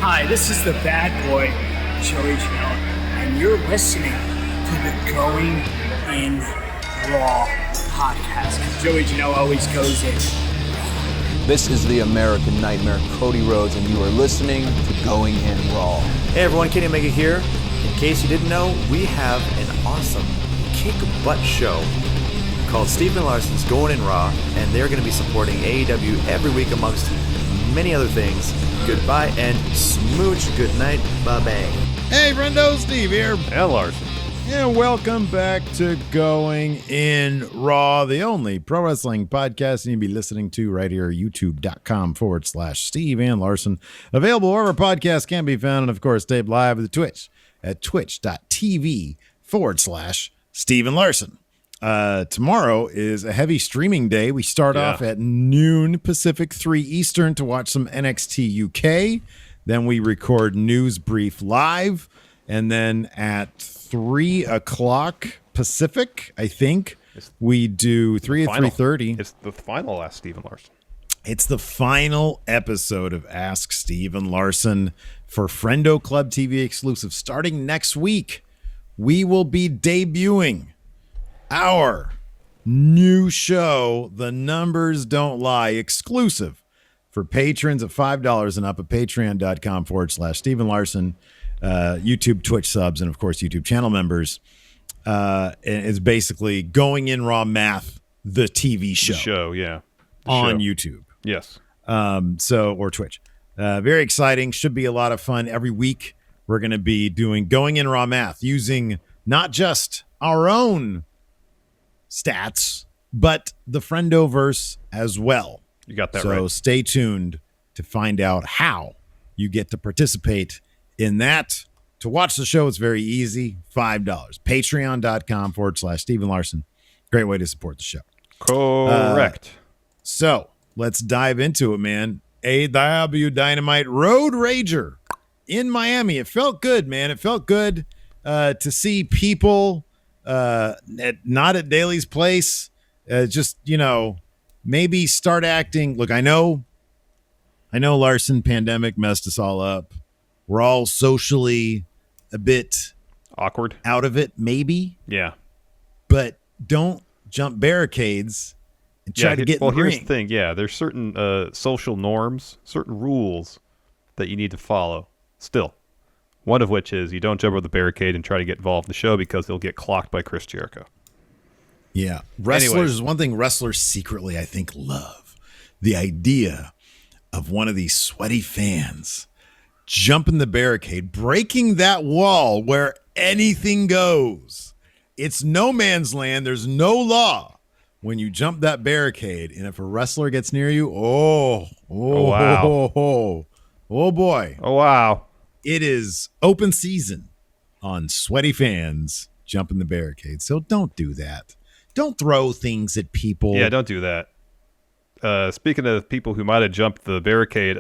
Hi, this is the bad boy, Joey Janela, and you're listening to the Going in Raw podcast. Joey Janela always goes in. This is the American Nightmare, Cody Rhodes, and you are listening to Going in Raw. Hey everyone, Kenny Omega here. In case you didn't know, we have an awesome kick-butt show called Steven Larson's Going in Raw, and they're going to be supporting AEW every week amongst many other things. Goodbye and smooch. Good night. Bye-bye. Hey, Friendo, Steve here. And Larson. And welcome back to Going in Raw, the only pro wrestling podcast you can be listening to right here, youtube.com/Steve and Larson. Available wherever podcasts can be found, and of course, taped live at the Twitch at twitch.tv/Steve and Larson. Tomorrow is a heavy streaming day. We start off at noon Pacific, 3 Eastern to watch some NXT UK. Then we record News Brief live. And then at 3 o'clock Pacific, I think, we do 3 at 3:30. It's the final Ask Steve and Larson. It's the final episode of Ask Steve and Larson for Friendo Club TV exclusive. Starting next week, we will be debuting our new show, The Numbers Don't Lie, exclusive for patrons of $5 and up at patreon.com/Steve and Larson. YouTube, Twitch subs, and of course YouTube channel members. It's basically Going in Raw Math, the TV show. On YouTube. Yes. Or Twitch. Very exciting. Should be a lot of fun. Every week we're going to be doing Going in Raw Math using not just our own stats, but the Friendoverse as well. You got that right. So stay tuned to find out how you get to participate in that. To watch the show, it's very easy. $5. Patreon.com/Steve and Larson. Great way to support the show. Correct. So let's dive into it, man. AEW Dynamite Road Rager in Miami. It felt good, man. It felt good to see people not at Daly's place. Just, maybe start acting. Look, I know Larson, pandemic messed us all up. We're all socially a bit awkward, out of it, maybe. Yeah. But don't jump barricades and try to get in the ring. Here's the thing. Yeah, there's certain social norms, certain rules that you need to follow still. One of which is you don't jump over the barricade and try to get involved in the show because they'll get clocked by Chris Jericho. Yeah. Wrestlers is one thing wrestlers secretly, I think, love. The idea of one of these sweaty fans jumping the barricade, breaking that wall where anything goes. It's no man's land. There's no law when you jump that barricade. And if a wrestler gets near you, wow. Oh boy. Oh, wow. It is open season on sweaty fans jumping the barricade. So don't do that. Don't throw things at people. Yeah, don't do that. Speaking of people who might have jumped the barricade,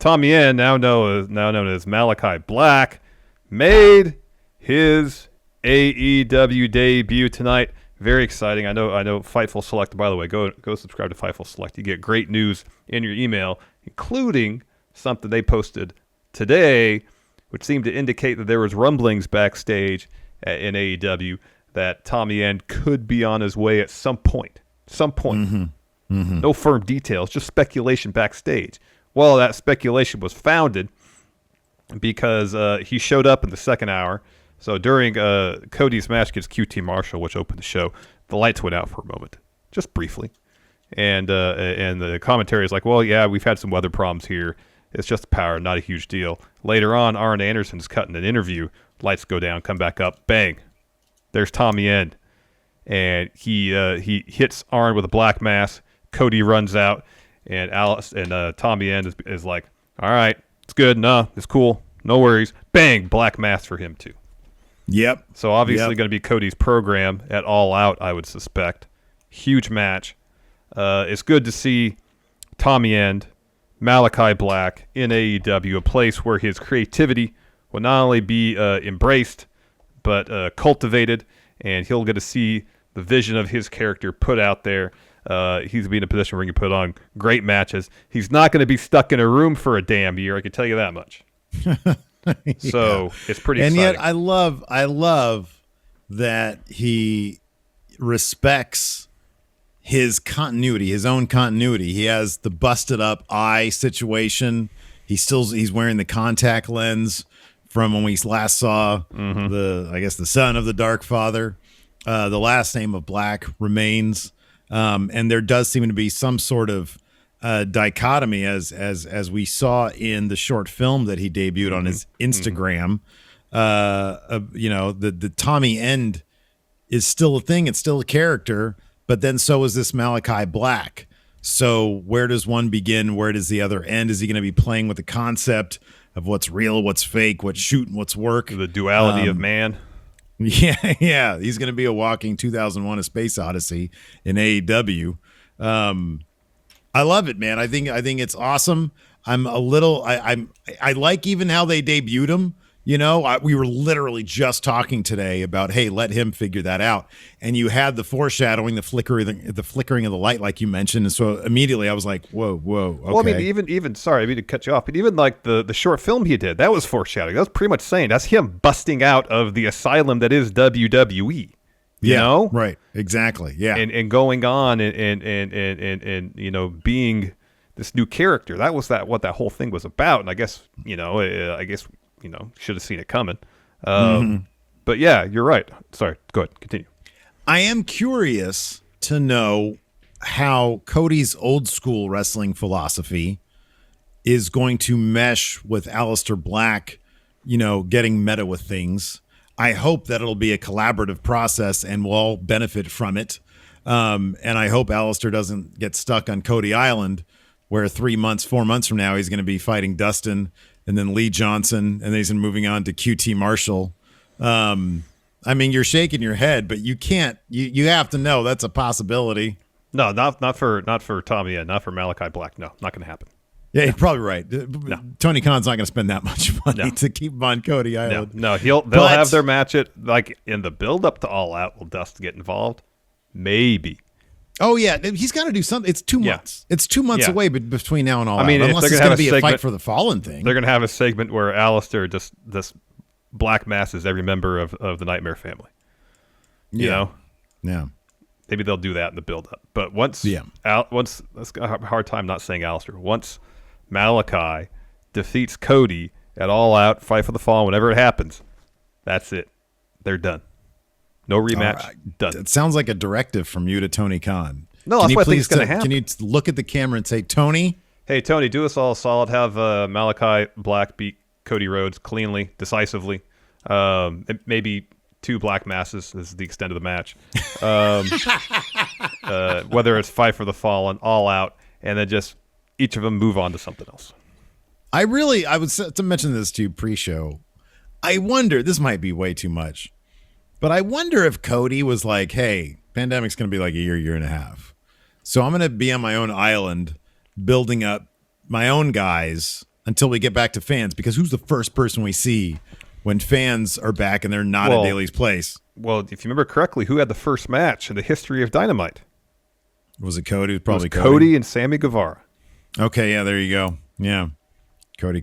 Tommy Yen, now known as Malakai Black, made his AEW debut tonight. Very exciting. I know. Fightful Select. By the way, go subscribe to Fightful Select. You get great news in your email, including something they posted today, which seemed to indicate that there was rumblings backstage in AEW that Tommy Yen could be on his way at some point. Mm-hmm. Mm-hmm. No firm details, just speculation backstage. Well, that speculation was founded because he showed up in the second hour. So during Cody's match against QT Marshall, which opened the show, the lights went out for a moment, just briefly. And the commentary is like, well, yeah, we've had some weather problems here. It's just power, not a huge deal. Later on, Arn Anderson's cutting an interview. Lights go down, come back up, bang. There's Tommy Yen. And he hits Arn with a black mass. Cody runs out, and Tommy Yen is like, all right, it's good. No, it's cool. No worries. Bang, black mass for him too. Yep. So obviously going to be Cody's program at All Out, I would suspect. Huge match. It's good to see Tommy Yen, Malakai Black in AEW, a place where his creativity will not only be embraced, but cultivated, and he'll get to see the vision of his character put out there. He's be in a position where he can put on great matches. He's not going to be stuck in a room for a damn year. I can tell you that much. So it's pretty and exciting. Yet I love that he respects his continuity, his own continuity. He has the busted up eye situation. He's wearing the contact lens from when we last saw the son of the Dark Father. The last name of Black remains, and there does seem to be some sort of dichotomy as we saw in the short film that he debuted on his Instagram. The Tommy End is still a thing. It's still a character, but then so is this Malakai Black. So where does one begin? Where does the other end? Is he going to be playing with the concept of what's real, what's fake, what's shoot, and what's work? The duality of man. Yeah. He's going to be a walking 2001: A Space Odyssey in AEW. I love it, man. I think it's awesome. I like even how they debuted him. We were literally just talking today about, hey, let him figure that out. And you had the foreshadowing, the flickering of the light, like you mentioned. And so immediately I was like, whoa, okay. Well, I mean, even sorry, I mean to cut you off, but even like the short film he did, that was foreshadowing. That was pretty much saying that's him busting out of the asylum that is WWE. You know? Right. Exactly. Yeah. And going on and being this new character. That was what that whole thing was about. And I guess, should have seen it coming. But yeah, you're right. Sorry. Go ahead. Continue. I am curious to know how Cody's old school wrestling philosophy is going to mesh with Aleister Black, getting meta with things. I hope that it'll be a collaborative process and we'll all benefit from it. And I hope Aleister doesn't get stuck on Cody Island where 4 months from now, he's going to be fighting Dustin and then Lee Johnson, and then he's moving on to QT Marshall. I mean, you're shaking your head, but you can't. You have to know that's a possibility. No, not for Tommy and not for Malakai Black. No, not going to happen. Yeah, you're probably right. No. Tony Khan's not going to spend that much money to keep him on Cody Island. No, they'll have their match in the build up to All Out. Will Dust get involved? Maybe. Oh yeah, he's got to do something. It's 2 months. It's 2 months away between now and All Out. Unless it's going to be a fight for the Fallen thing. They're going to have a segment where Aleister just this black masses every member of the Nightmare family. Yeah. Maybe they'll do that in the build up. But once let's have a hard time not saying Aleister. Once Malakai defeats Cody at All Out, Fight for the Fallen, whenever it happens, that's it. They're done. No rematch. Done. It sounds like a directive from you to Tony Khan. No, that's what I think is going to happen. Can you look at the camera and say, Tony? Hey, Tony, do us all a solid. Have Malakai Black beat Cody Rhodes cleanly, decisively. Maybe 2 black masses is the extent of the match. Whether it's Fight for the Fallen, All Out, and then just each of them move on to something else. I was to mention this to you pre-show. I wonder, this might be way too much, but I wonder if Cody was like, hey, pandemic's going to be like a year and a half. So I'm going to be on my own island building up my own guys until we get back to fans, because who's the first person we see when fans are back and they're not at Daly's place? Well, if you remember correctly, who had the first match in the history of Dynamite? Was it Cody? It was Cody and Sammy Guevara. Okay, yeah, there you go. Yeah. Cody.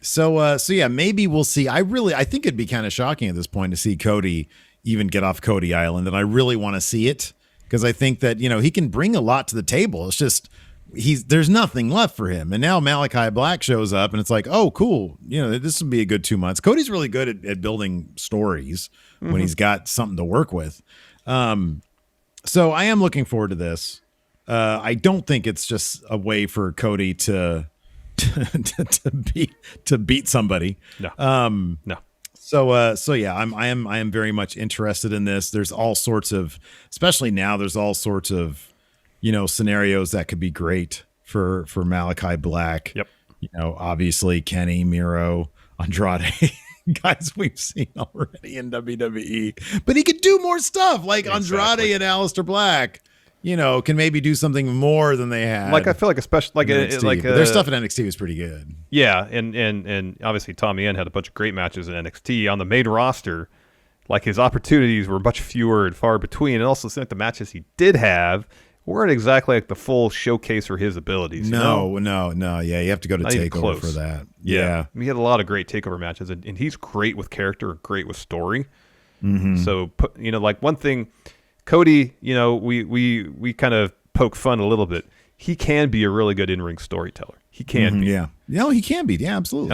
So yeah, maybe we'll see. I think it'd be kind of shocking at this point to see Cody even get off Cody Island, and I really want to see it because I think that, he can bring a lot to the table. It's just there's nothing left for him. And now Malakai Black shows up and it's like, oh, cool. This would be a good 2 months. Cody's really good at building stories when he's got something to work with. So I am looking forward to this. I don't think it's just a way for Cody to beat somebody. No. No. So yeah, I am very much interested in this. There's all sorts of, especially now, there's all sorts of, scenarios that could be great for Malakai Black. Yep. Obviously Kenny, Miro, Andrade, guys we've seen already in WWE, but he could do more stuff like Andrade and Aleister Black. Can maybe do something more than they had. Like I feel like, especially their stuff in NXT was pretty good. Yeah, and obviously Tommy N had a bunch of great matches in NXT on the main roster. like his opportunities were much fewer and far between, and also seemed like the matches he did have weren't exactly like the full showcase for his abilities. No. Yeah, you have to go to Not even TakeOver close. for that. Yeah. He had a lot of great TakeOver matches, and he's great with character, great with story. So, like one thing, Cody, we kind of poke fun a little bit. He can be a really good in-ring storyteller. He can be. Yeah. No, he can be. Yeah, absolutely.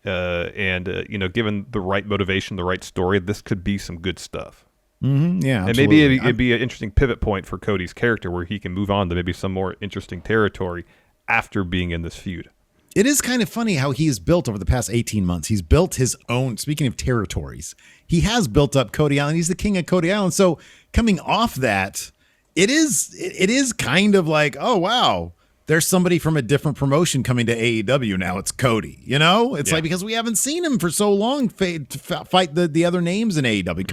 Given the right motivation, the right story, this could be some good stuff. Yeah, and absolutely. maybe it'd be an interesting pivot point for Cody's character where he can move on to maybe some more interesting territory after being in this feud. It is kind of funny how he's built over the past 18 months. He's built his own, speaking of territories, he has built up Cody Island. He's the king of Cody Island. So coming off that, it is kind of like, oh, wow, there's somebody from a different promotion coming to AEW now. It's Cody, It's like, because we haven't seen him for so long to fight the other names in AEW.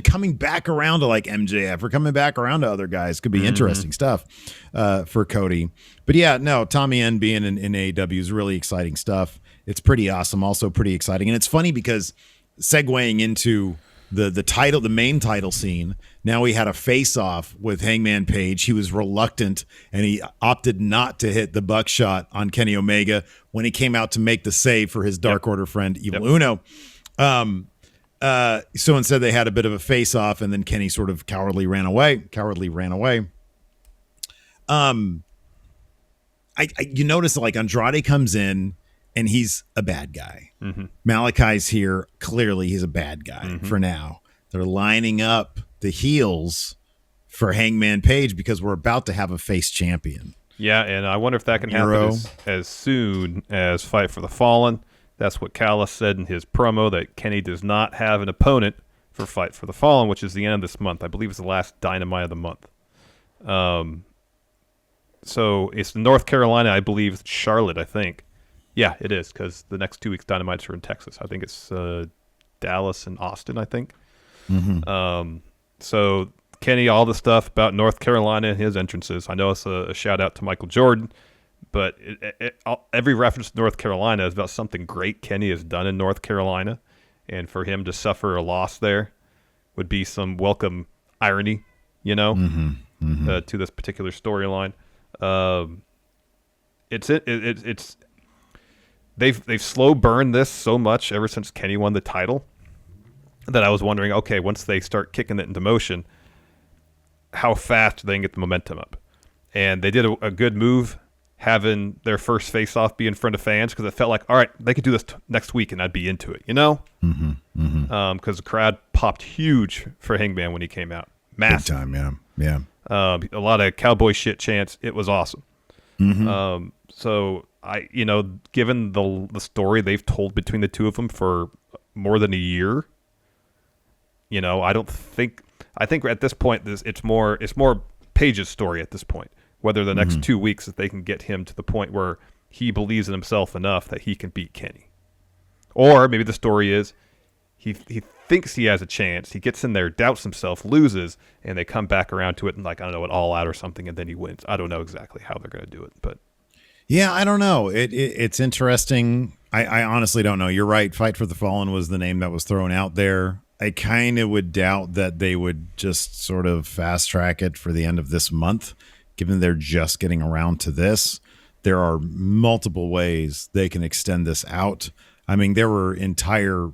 Coming back around to like MJF or coming back around to other guys could be interesting stuff for Cody. But yeah, no, Tommy N being in AEW is really exciting stuff. It's pretty awesome, also pretty exciting. And it's funny because segueing into the main title scene, now we had a face-off with Hangman Page. He was reluctant, and he opted not to hit the buckshot on Kenny Omega when he came out to make the save for his Dark Order friend, Evil Uno. So instead, they had a bit of a face-off, and then Kenny sort of cowardly ran away. You notice like Andrade comes in, and he's a bad guy. Malakai's here. Clearly, he's a bad guy for now. They're lining up the heels for Hangman Page because we're about to have a face champion. Yeah, and I wonder if that can happen as soon as Fight for the Fallen. That's what Callis said in his promo, that Kenny does not have an opponent for Fight for the Fallen, which is the end of this month. I believe it's the last Dynamite of the month. So it's North Carolina, I believe. It's Charlotte, I think. Yeah, it is, because the next 2 weeks Dynamites are in Texas. I think it's Dallas and Austin, I think. So Kenny, all the stuff about North Carolina and his entrances. I know it's a shout out to Michael Jordan, but every reference to North Carolina is about something great Kenny has done in North Carolina, and for him to suffer a loss there would be some welcome irony, to this particular storyline. They've slow burned this so much ever since Kenny won the title that I was wondering, okay, once they start kicking it into motion, how fast they can get the momentum up. And they did a good move having their first face-off be in front of fans, because it felt like, all right, they could do this next week and I'd be into it, because the crowd popped huge for Hangman when he came out. Massive. Big time, yeah. A lot of cowboy shit chants. It was awesome. So given the story they've told between the two of them for more than a year, I think at this point it's more Page's story at this point. Whether the next 2 weeks that they can get him to the point where he believes in himself enough that he can beat Kenny, or maybe the story is he thinks he has a chance. He gets in there, doubts himself, loses, and they come back around to it and, like, I don't know, an all out or something, and then he wins. I don't know exactly how they're going to do it, but yeah, I don't know. It's interesting. I honestly don't know. You're right. Fight for the Fallen was the name that was thrown out there. I kind of would doubt that they would just sort of fast track it for the end of this month, given they're just getting around to this. There are multiple ways they can extend this out. I mean, there were entire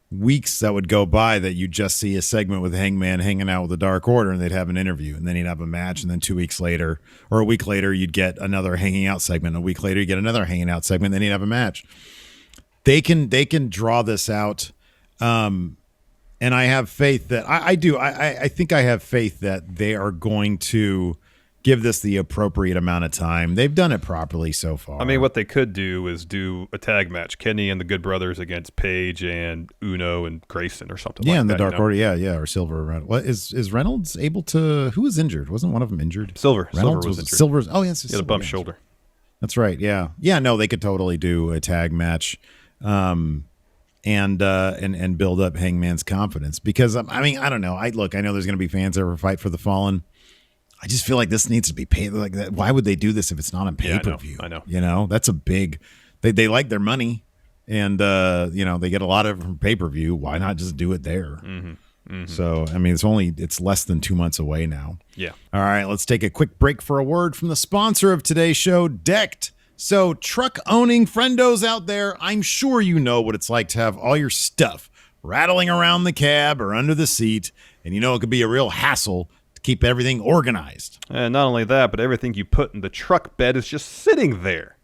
weeks that would go by that you just see a segment with Hangman hanging out with the Dark Order, and they'd have an interview, and then he'd have a match, and then 2 weeks later or a week later you'd get another hanging out segment. A week later you get another hanging out segment, then he'd have a match. They can draw this out, and I have faith that I think I have faith that they are going to give this the appropriate amount of time. They've done it properly so far. I mean, what they could do is do a tag match, Kenny and the Good Brothers against Page and Uno and Grayson or something like that. Yeah, and the Dark Order, yeah, or Silver. What is Reynolds able to? Who was injured? Wasn't one of them injured? Silver Reynolds was injured. Silver's. Oh, yes, he had a bump shoulder. That's right. Yeah. No, they could totally do a tag match, and build up Hangman's confidence, because I mean, I don't know. I know there's going to be fans that will Fight for the Fallen. I just feel like this needs to be paid like that. Why would they do this if it's not on pay-per-view? I know. That's a big. They like their money, and they get a lot of it from pay-per-view. Why not just do it there? So, I mean, it's less than 2 months away now. Yeah. All right, let's take a quick break for a word from the sponsor of today's show, Decked. So, truck-owning friendos out there, I'm sure you know what it's like to have all your stuff rattling around the cab or under the seat, and you know it could be a real hassle to keep everything organized. And not only that, but everything you put in the truck bed is just sitting there,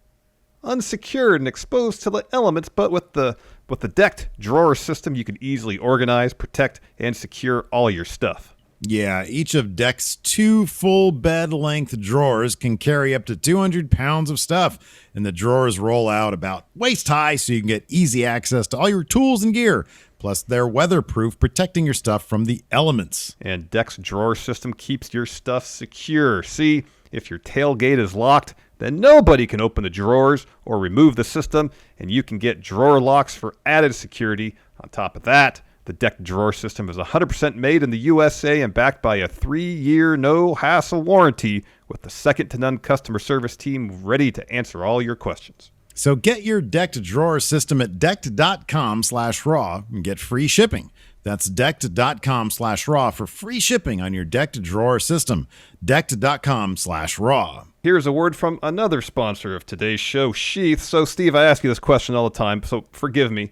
unsecured and exposed to the elements. But with the Decked drawer system, you can easily organize, protect, and secure all your stuff. Yeah, each of Deck's 2 full bed-length drawers can carry up to 200 pounds of stuff, and the drawers roll out about waist-high so you can get easy access to all your tools and gear. Plus, they're weatherproof, protecting your stuff from the elements. And Deck's drawer system keeps your stuff secure. See, if your tailgate is locked, then nobody can open the drawers or remove the system, and you can get drawer locks for added security. On top of that, the Decked drawer system is 100% made in the USA and backed by a 3-year no-hassle warranty with the second-to-none customer service team ready to answer all your questions. So get your Decked drawer system at decked.com/raw and get free shipping. That's decked.com/raw for free shipping on your Decked drawer system. Decked.com/raw. Here's a word from another sponsor of today's show, Sheath. So, Steve, I ask you this question all the time, so forgive me.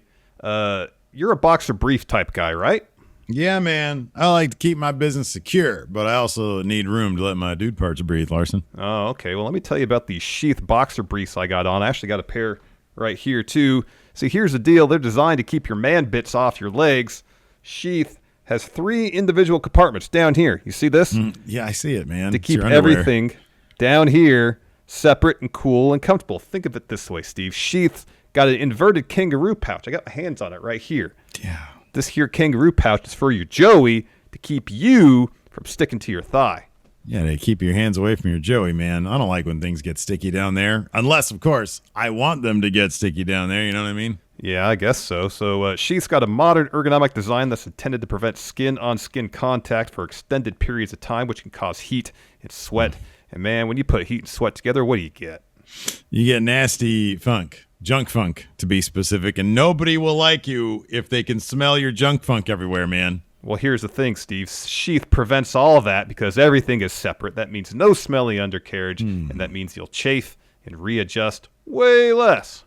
You're a boxer brief type guy, right? Yeah, man. I like to keep my business secure, but I also need room to let my dude parts breathe, Larson. Oh, okay. Well, let me tell you about the Sheath boxer briefs I got on. I actually got a pair right here, too. See, here's the deal. They're designed to keep your man bits off your legs. Sheath has 3 individual compartments down here. You see this? Yeah, I see it, man. To It's keep your underwear. everything down here separate and cool and comfortable. Think of it this way, Steve. Sheath's got an inverted kangaroo pouch. I got my hands on it right here. Yeah. This here kangaroo pouch is for your Joey to keep you from sticking to your thigh. Yeah, to keep your hands away from your Joey, man. I don't like when things get sticky down there. Unless, of course, I want them to get sticky down there. You know what I mean? Yeah, I guess so. So Sheath's got a modern ergonomic design that's intended to prevent skin-on-skin contact for extended periods of time, which can cause heat and sweat. And, man, when you put heat and sweat together, what do you get? You get nasty funk. Junk funk, to be specific. And nobody will like you if they can smell your junk funk everywhere, man. Well, here's the thing, Steve. Sheath prevents all of that because everything is separate. That means no smelly undercarriage, and that means you'll chafe and readjust way less.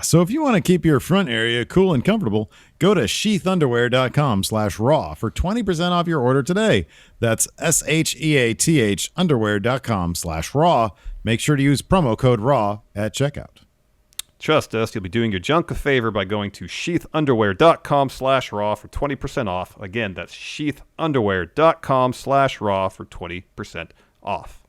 So if you want to keep your front area cool and comfortable, go to sheathunderwear.com/raw for 20% off your order today. That's SHEATH underwear.com/raw. Make sure to use promo code RAW at checkout. Trust us, you'll be doing your junk a favor by going to sheathunderwear.com/raw for 20% off. Again, that's sheathunderwear.com/raw for 20% off.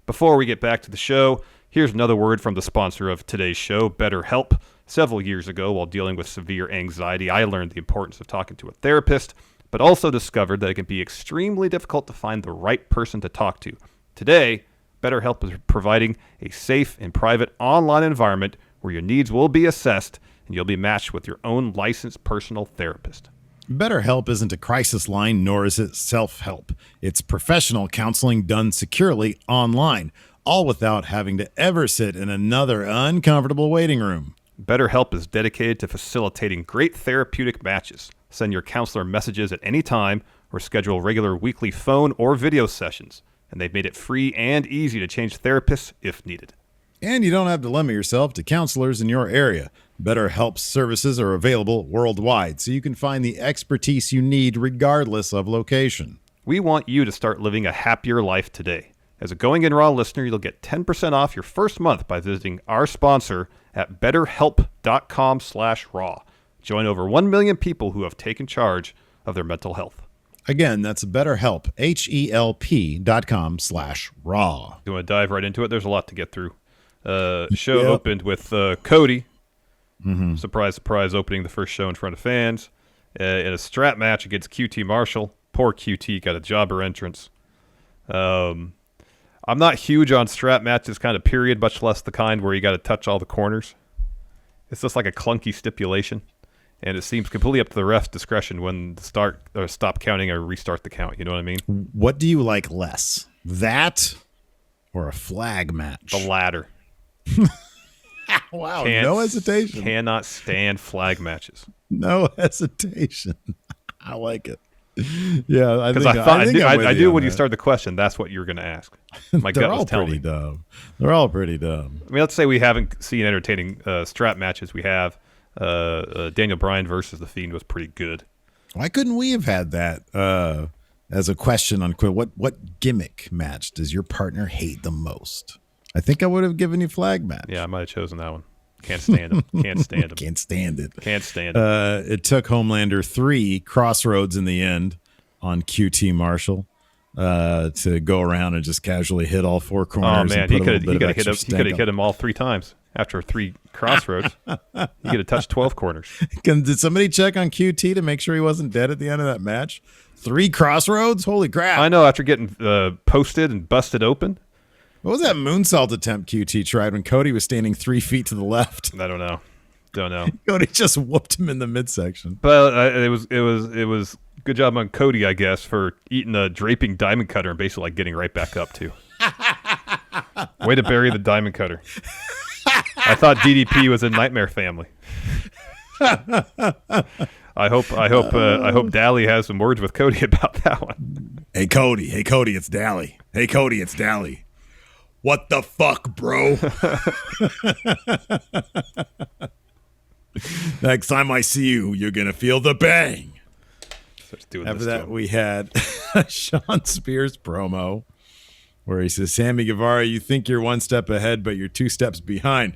Before we get back to the show, here's another word from the sponsor of today's show, BetterHelp. Several years ago, while dealing with severe anxiety, I learned the importance of talking to a therapist, but also discovered that it can be extremely difficult to find the right person to talk to. Today, BetterHelp is providing a safe and private online environment where your needs will be assessed and you'll be matched with your own licensed personal therapist. BetterHelp isn't a crisis line, nor is it self-help. It's professional counseling done securely online, all without having to ever sit in another uncomfortable waiting room. BetterHelp is dedicated to facilitating great therapeutic matches. Send your counselor messages at any time or schedule regular weekly phone or video sessions. And they've made it free and easy to change therapists if needed. And you don't have to limit yourself to counselors in your area. BetterHelp's services are available worldwide, so you can find the expertise you need regardless of location. We want you to start living a happier life today. As a Going In Raw listener, you'll get 10% off your first month by visiting our sponsor at betterhelp.com/raw. Join over 1 million people who have taken charge of their mental health. Again, that's BetterHelp, HELP.com/raw. You want to dive right into it? There's a lot to get through. Show opened with Cody. Surprise, surprise, opening the first show in front of fans. In a strap match against QT Marshall. Poor QT got a jobber entrance. I'm not huge on strap matches kind of period, much less the kind where you got to touch all the corners. It's just like a clunky stipulation. And it seems completely up to the ref's discretion when to start or stop counting or restart the count. You know what I mean? What do you like less? That or a flag match? The latter. Wow, no hesitation. Cannot stand flag matches. No hesitation. I like it. Yeah, I because think I knew when you that. started the question, that's what you were going to ask. My They're gut all was telling pretty me. dumb. They're all pretty dumb. I mean, let's say we haven't seen entertaining strap matches. We have Daniel Bryan versus The Fiend was pretty good. Why couldn't we have had that as a question on Quill? What gimmick match does your partner hate the most? I think I would have given you flag match. Yeah, I might have chosen that one. Can't stand him. Can't stand him. Can't stand it. Can't stand it. It took Homelander 3 Crossroads in the end on QT Marshall to go around and just casually hit all 4 corners. Oh man, and he put a could little bit of have extra hit him all 3 times after 3 crossroads. He could have touched 12 corners. Did somebody check on QT to make sure he wasn't dead at the end of that match? 3 crossroads? Holy crap. I know, after getting posted and busted open. What was that moonsault attempt QT tried when Cody was standing 3 feet to the left? I don't know. Cody just whooped him in the midsection. But it was good job on Cody, I guess, for eating a draping diamond cutter and basically like getting right back up too. Way to bury the diamond cutter. I thought DDP was a Nightmare Family. I hope Dally has some words with Cody about that one. Hey Cody, it's Dally. Hey Cody, it's Dally. What the fuck, bro? Next time I see you, you're gonna feel the bang. After that, we had Shawn Spears promo where he says, Sammy Guevara, you think you're 1 step ahead, but you're 2 steps behind.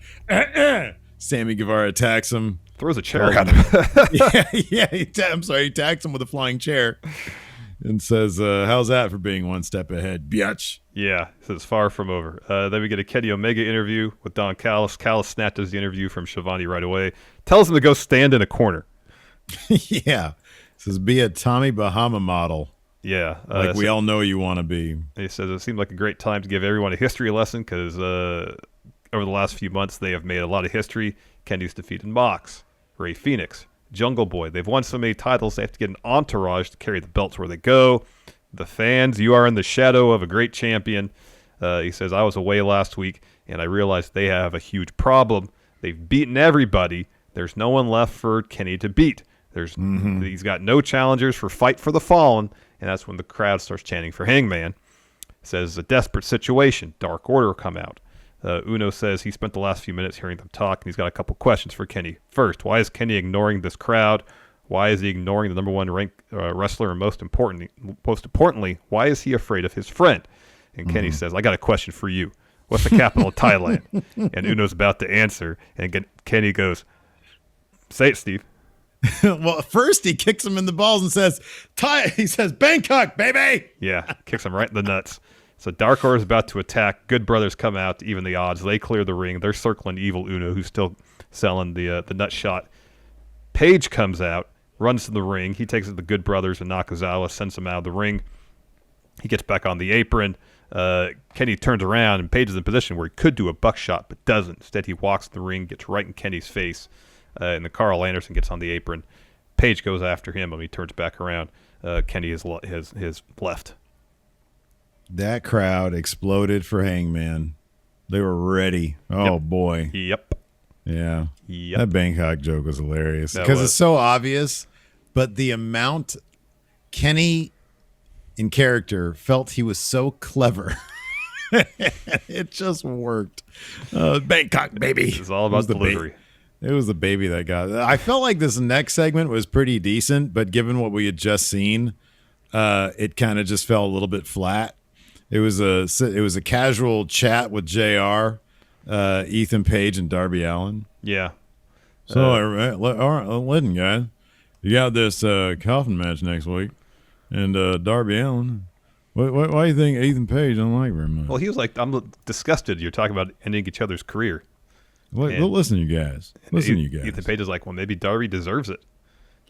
Sammy Guevara attacks him. Throws a chair at him. He attacks him with a flying chair and says, how's that for being 1 step ahead, biatch? Yeah, so it's far from over. Then we get a Kenny Omega interview with Don Callis. Callis snatches the interview from Shivani right away. Tells him to go stand in a corner. Yeah. Says, be a Tommy Bahama model. Yeah. Like we all know you want to be. He says, it seemed like a great time to give everyone a history lesson because over the last few months, they have made a lot of history. Kenny's defeated Mox, Ray Phoenix, Jungle Boy. They've won so many titles, they have to get an entourage to carry the belts where they go. The fans, you are in the shadow of a great champion. He says, I was away last week, and I realized they have a huge problem. They've beaten everybody. There's no one left for Kenny to beat. He's got no challengers for Fight for the Fallen, and that's when the crowd starts chanting for Hangman. Says, a desperate situation. Dark Order will come out. Uno says he spent the last few minutes hearing them talk, and he's got a couple questions for Kenny. First, why is Kenny ignoring this crowd? Why is he ignoring the number 1 ranked wrestler? And most importantly, why is he afraid of his friend? And Kenny says, I got a question for you. What's the capital of Thailand? And Uno's about to answer, and Kenny goes, say it, Steve. Well, first he kicks him in the balls and says, he says, Bangkok, baby. Yeah, kicks him right in the nuts. So Dark Order is about to attack. Good Brothers come out to even the odds. They clear the ring. They're circling Evil Uno, who's still selling the nut shot. Page comes out, runs to the ring. He takes it to the Good Brothers, and Nakazawa sends him out of the ring. He gets back on the apron. Kenny turns around, and Page is in a position where he could do a buckshot, but doesn't. Instead, he walks the ring, gets right in Kenny's face, and the Karl Anderson gets on the apron. Page goes after him, and he turns back around. Kenny is left. That crowd exploded for Hangman. They were ready. Oh, boy. Yep. Yeah. Yep. That Bangkok joke was hilarious because it's so obvious, but the amount Kenny in character felt he was so clever. It just worked. Bangkok, baby. It's all about delivery. It was the baby that got it. I felt like this next segment was pretty decent, but given what we had just seen, it kind of just fell a little bit flat. It was a casual chat with JR, Ethan Page, and Darby Allin. Yeah. So, all right, listen, guys, you got this coffin match next week, and Darby Allin. Why do you think Ethan Page don't like very much? Well, he was like, I'm disgusted. You're talking about ending each other's career. Listen, you guys. Ethan Page is like, well, maybe Darby deserves it.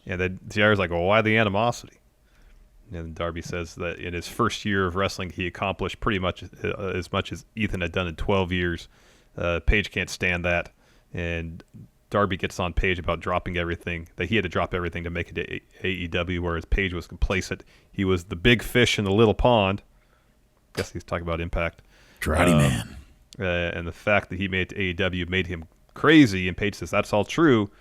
And then JR's like, well, why the animosity? And Darby says that in his first year of wrestling, he accomplished pretty much as much as Ethan had done in 12 years. Page can't stand that. And Darby gets on Page about dropping everything, that he had to drop everything to make it to AEW, whereas Page was complacent. He was the big fish in the little pond. I guess he's talking about Impact. Karate Man. And the fact that he made it to AEW made him crazy. And Page says, that's all true.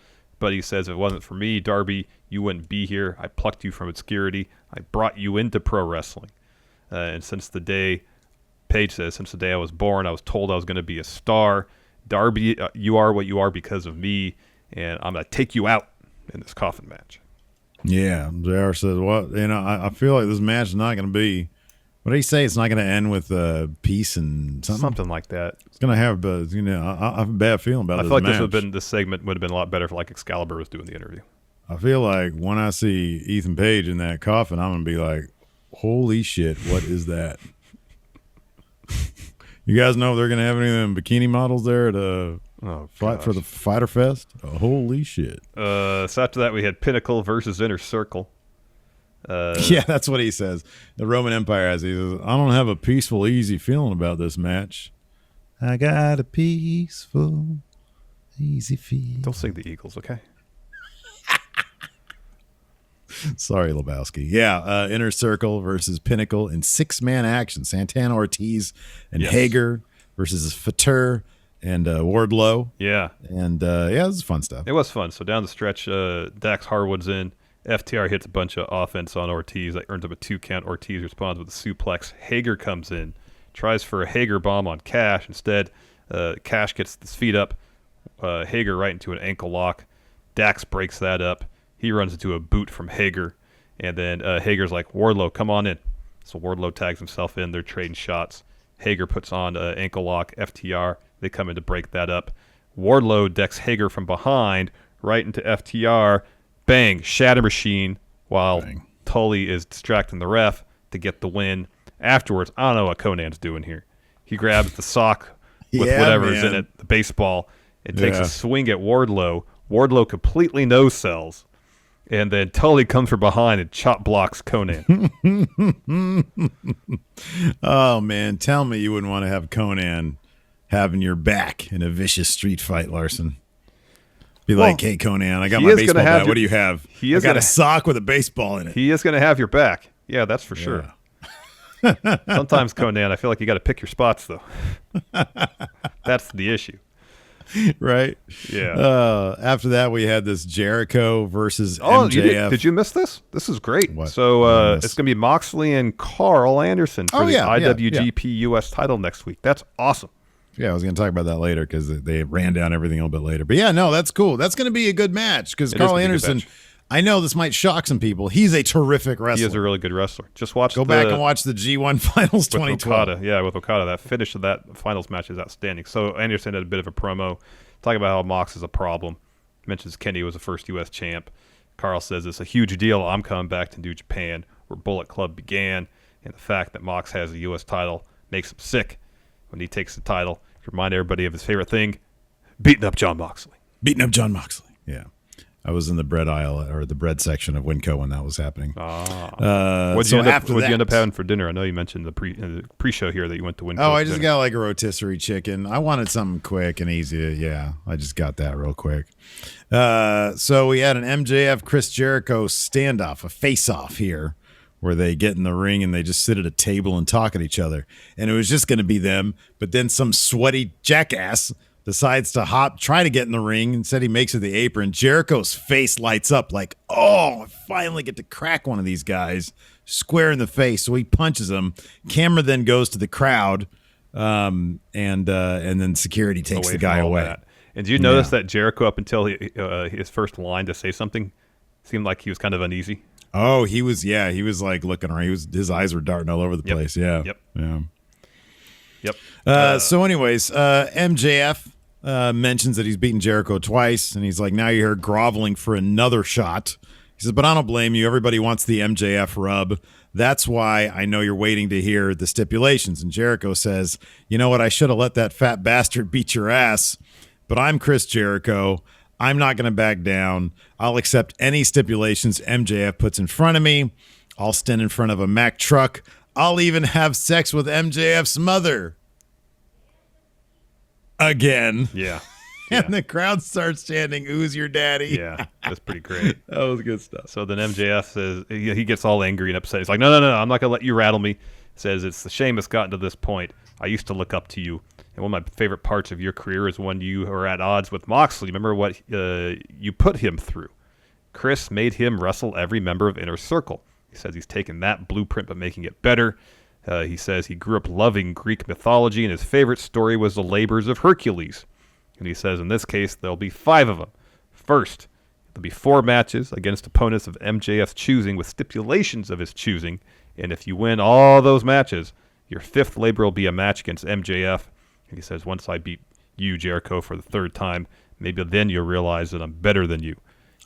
But he says, if it wasn't for me, Darby, you wouldn't be here. I plucked you from obscurity. I brought you into pro wrestling. And since the day, Page says, since the day I was born, I was told I was going to be a star. Darby, you are what you are because of me, and I'm going to take you out in this coffin match. Yeah, JR says, well, I feel like this match is not going to be, what did he say? It's not going to end with peace and something? Something like that. It's going to have, I have a bad feeling about this I feel like match. this segment would have been a lot better if like Excalibur was doing the interview. I feel like when I see Ethan Page in that coffin, I'm going to be like, holy shit, what is that? You guys know if they're going to have any of them bikini models there to fight for the Fighter Fest? Holy shit. So after that, we had Pinnacle versus Inner Circle. Yeah, that's what he says. The Roman Empire has. He says, I don't have a peaceful, easy feeling about this match. I got a peaceful, easy feeling. Don't sing the Eagles, okay? Sorry, Lebowski. Yeah, Inner Circle versus Pinnacle in 6-man action. Santana Ortiz and Hager versus Fatur and Wardlow. Yeah. And, this is fun stuff. It was fun. So down the stretch, Dax Harwood's in. FTR hits a bunch of offense on Ortiz. That earns up a 2 count. Ortiz responds with a suplex. Hager comes in, tries for a Hager bomb on Cash. Instead, Cash gets his feet up. Hager right into an ankle lock. Dax breaks that up. He runs into a boot from Hager. And then Hager's like, Wardlow, come on in. So Wardlow tags himself in. They're trading shots. Hager puts on an ankle lock. FTR, they come in to break that up. Wardlow decks Hager from behind right into FTR. Bang, Shatter Machine, while Tully is distracting the ref to get the win. Afterwards, I don't know what Conan's doing here. He grabs the sock with whatever's in it, the baseball, and takes a swing at Wardlow. Wardlow completely no-sells. And then Tully comes from behind and chop blocks Conan. Oh, man. Tell me you wouldn't want to have Conan having your back in a vicious street fight, Larson. Be like, hey, Conan, I got my baseball bat. What do you have? I got a sock with a baseball in it. He is going to have your back. Yeah, that's for sure. Sometimes, Conan, I feel like you got to pick your spots, though. That's the issue. Right? Yeah. After that, we had this Jericho versus MJF. Did you miss this? This is great. What? So it's going to be Moxley and Karl Anderson for the IWGP US title next week. That's awesome. Yeah, I was going to talk about that later because they ran down everything a little bit later. But yeah, no, that's cool. That's going to be a good match because Karl Anderson, I know this might shock some people. He's a terrific wrestler. He is a really good wrestler. Just go back and watch the G1 Finals 2012. With Okada. That finish of that Finals match is outstanding. So Anderson had a bit of a promo talking about how Mox is a problem. Mentions Kenny was the first U.S. champ. Karl says it's a huge deal. I'm coming back to New Japan where Bullet Club began. And the fact that Mox has a U.S. title makes him sick. When he takes the title, remind everybody of his favorite thing, beating up Jon Moxley. Yeah. I was in the bread aisle or the bread section of Winco when that was happening. What'd you end up having for dinner? I know you mentioned the pre-show here that you went to Winco. Oh, I just got like a rotisserie chicken. I wanted something quick and easy. Yeah, I just got that real quick. So we had an MJF Chris Jericho standoff, a face-off here, where they get in the ring and they just sit at a table and talk at each other. And it was just going to be them, but then some sweaty jackass decides to try to get in the ring. Instead, he makes it the apron. Jericho's face lights up like, oh, I finally get to crack one of these guys square in the face. So he punches him. Camera then goes to the crowd, and then security takes the guy away. That. And did you notice that Jericho, up until his first line to say something, seemed like he was kind of uneasy? Oh, he was like looking around. His eyes were darting all over the place. Yeah. Yep. So anyways, MJF mentions that he's beaten Jericho twice, and he's like, now you're groveling for another shot. He says, but I don't blame you. Everybody wants the MJF rub. That's why I know you're waiting to hear the stipulations. And Jericho says, you know what? I should have let that fat bastard beat your ass, but I'm Chris Jericho. I'm not going to back down. I'll accept any stipulations MJF puts in front of me. I'll stand in front of a Mack truck. I'll even have sex with MJF's mother. Again. Yeah. And the crowd starts chanting, who's your daddy? Yeah, that's pretty great. That was good stuff. So then MJF says, he gets all angry and upset. He's like, no, I'm not going to let you rattle me. Says, it's a shame it's gotten to this point. I used to look up to you. And one of my favorite parts of your career is when you were at odds with Moxley. Remember what you put him through. Kris made him wrestle every member of Inner Circle. He says he's taken that blueprint but making it better. He says he grew up loving Greek mythology, and his favorite story was the labors of Hercules. And he says in this case, there'll be 5 of them. First, there'll be 4 matches against opponents of MJF's choosing with stipulations of his choosing. And if you win all those matches, your 5th labor will be a match against MJF. And he says, once I beat you, Jericho, for the 3rd time, maybe then you'll realize that I'm better than you.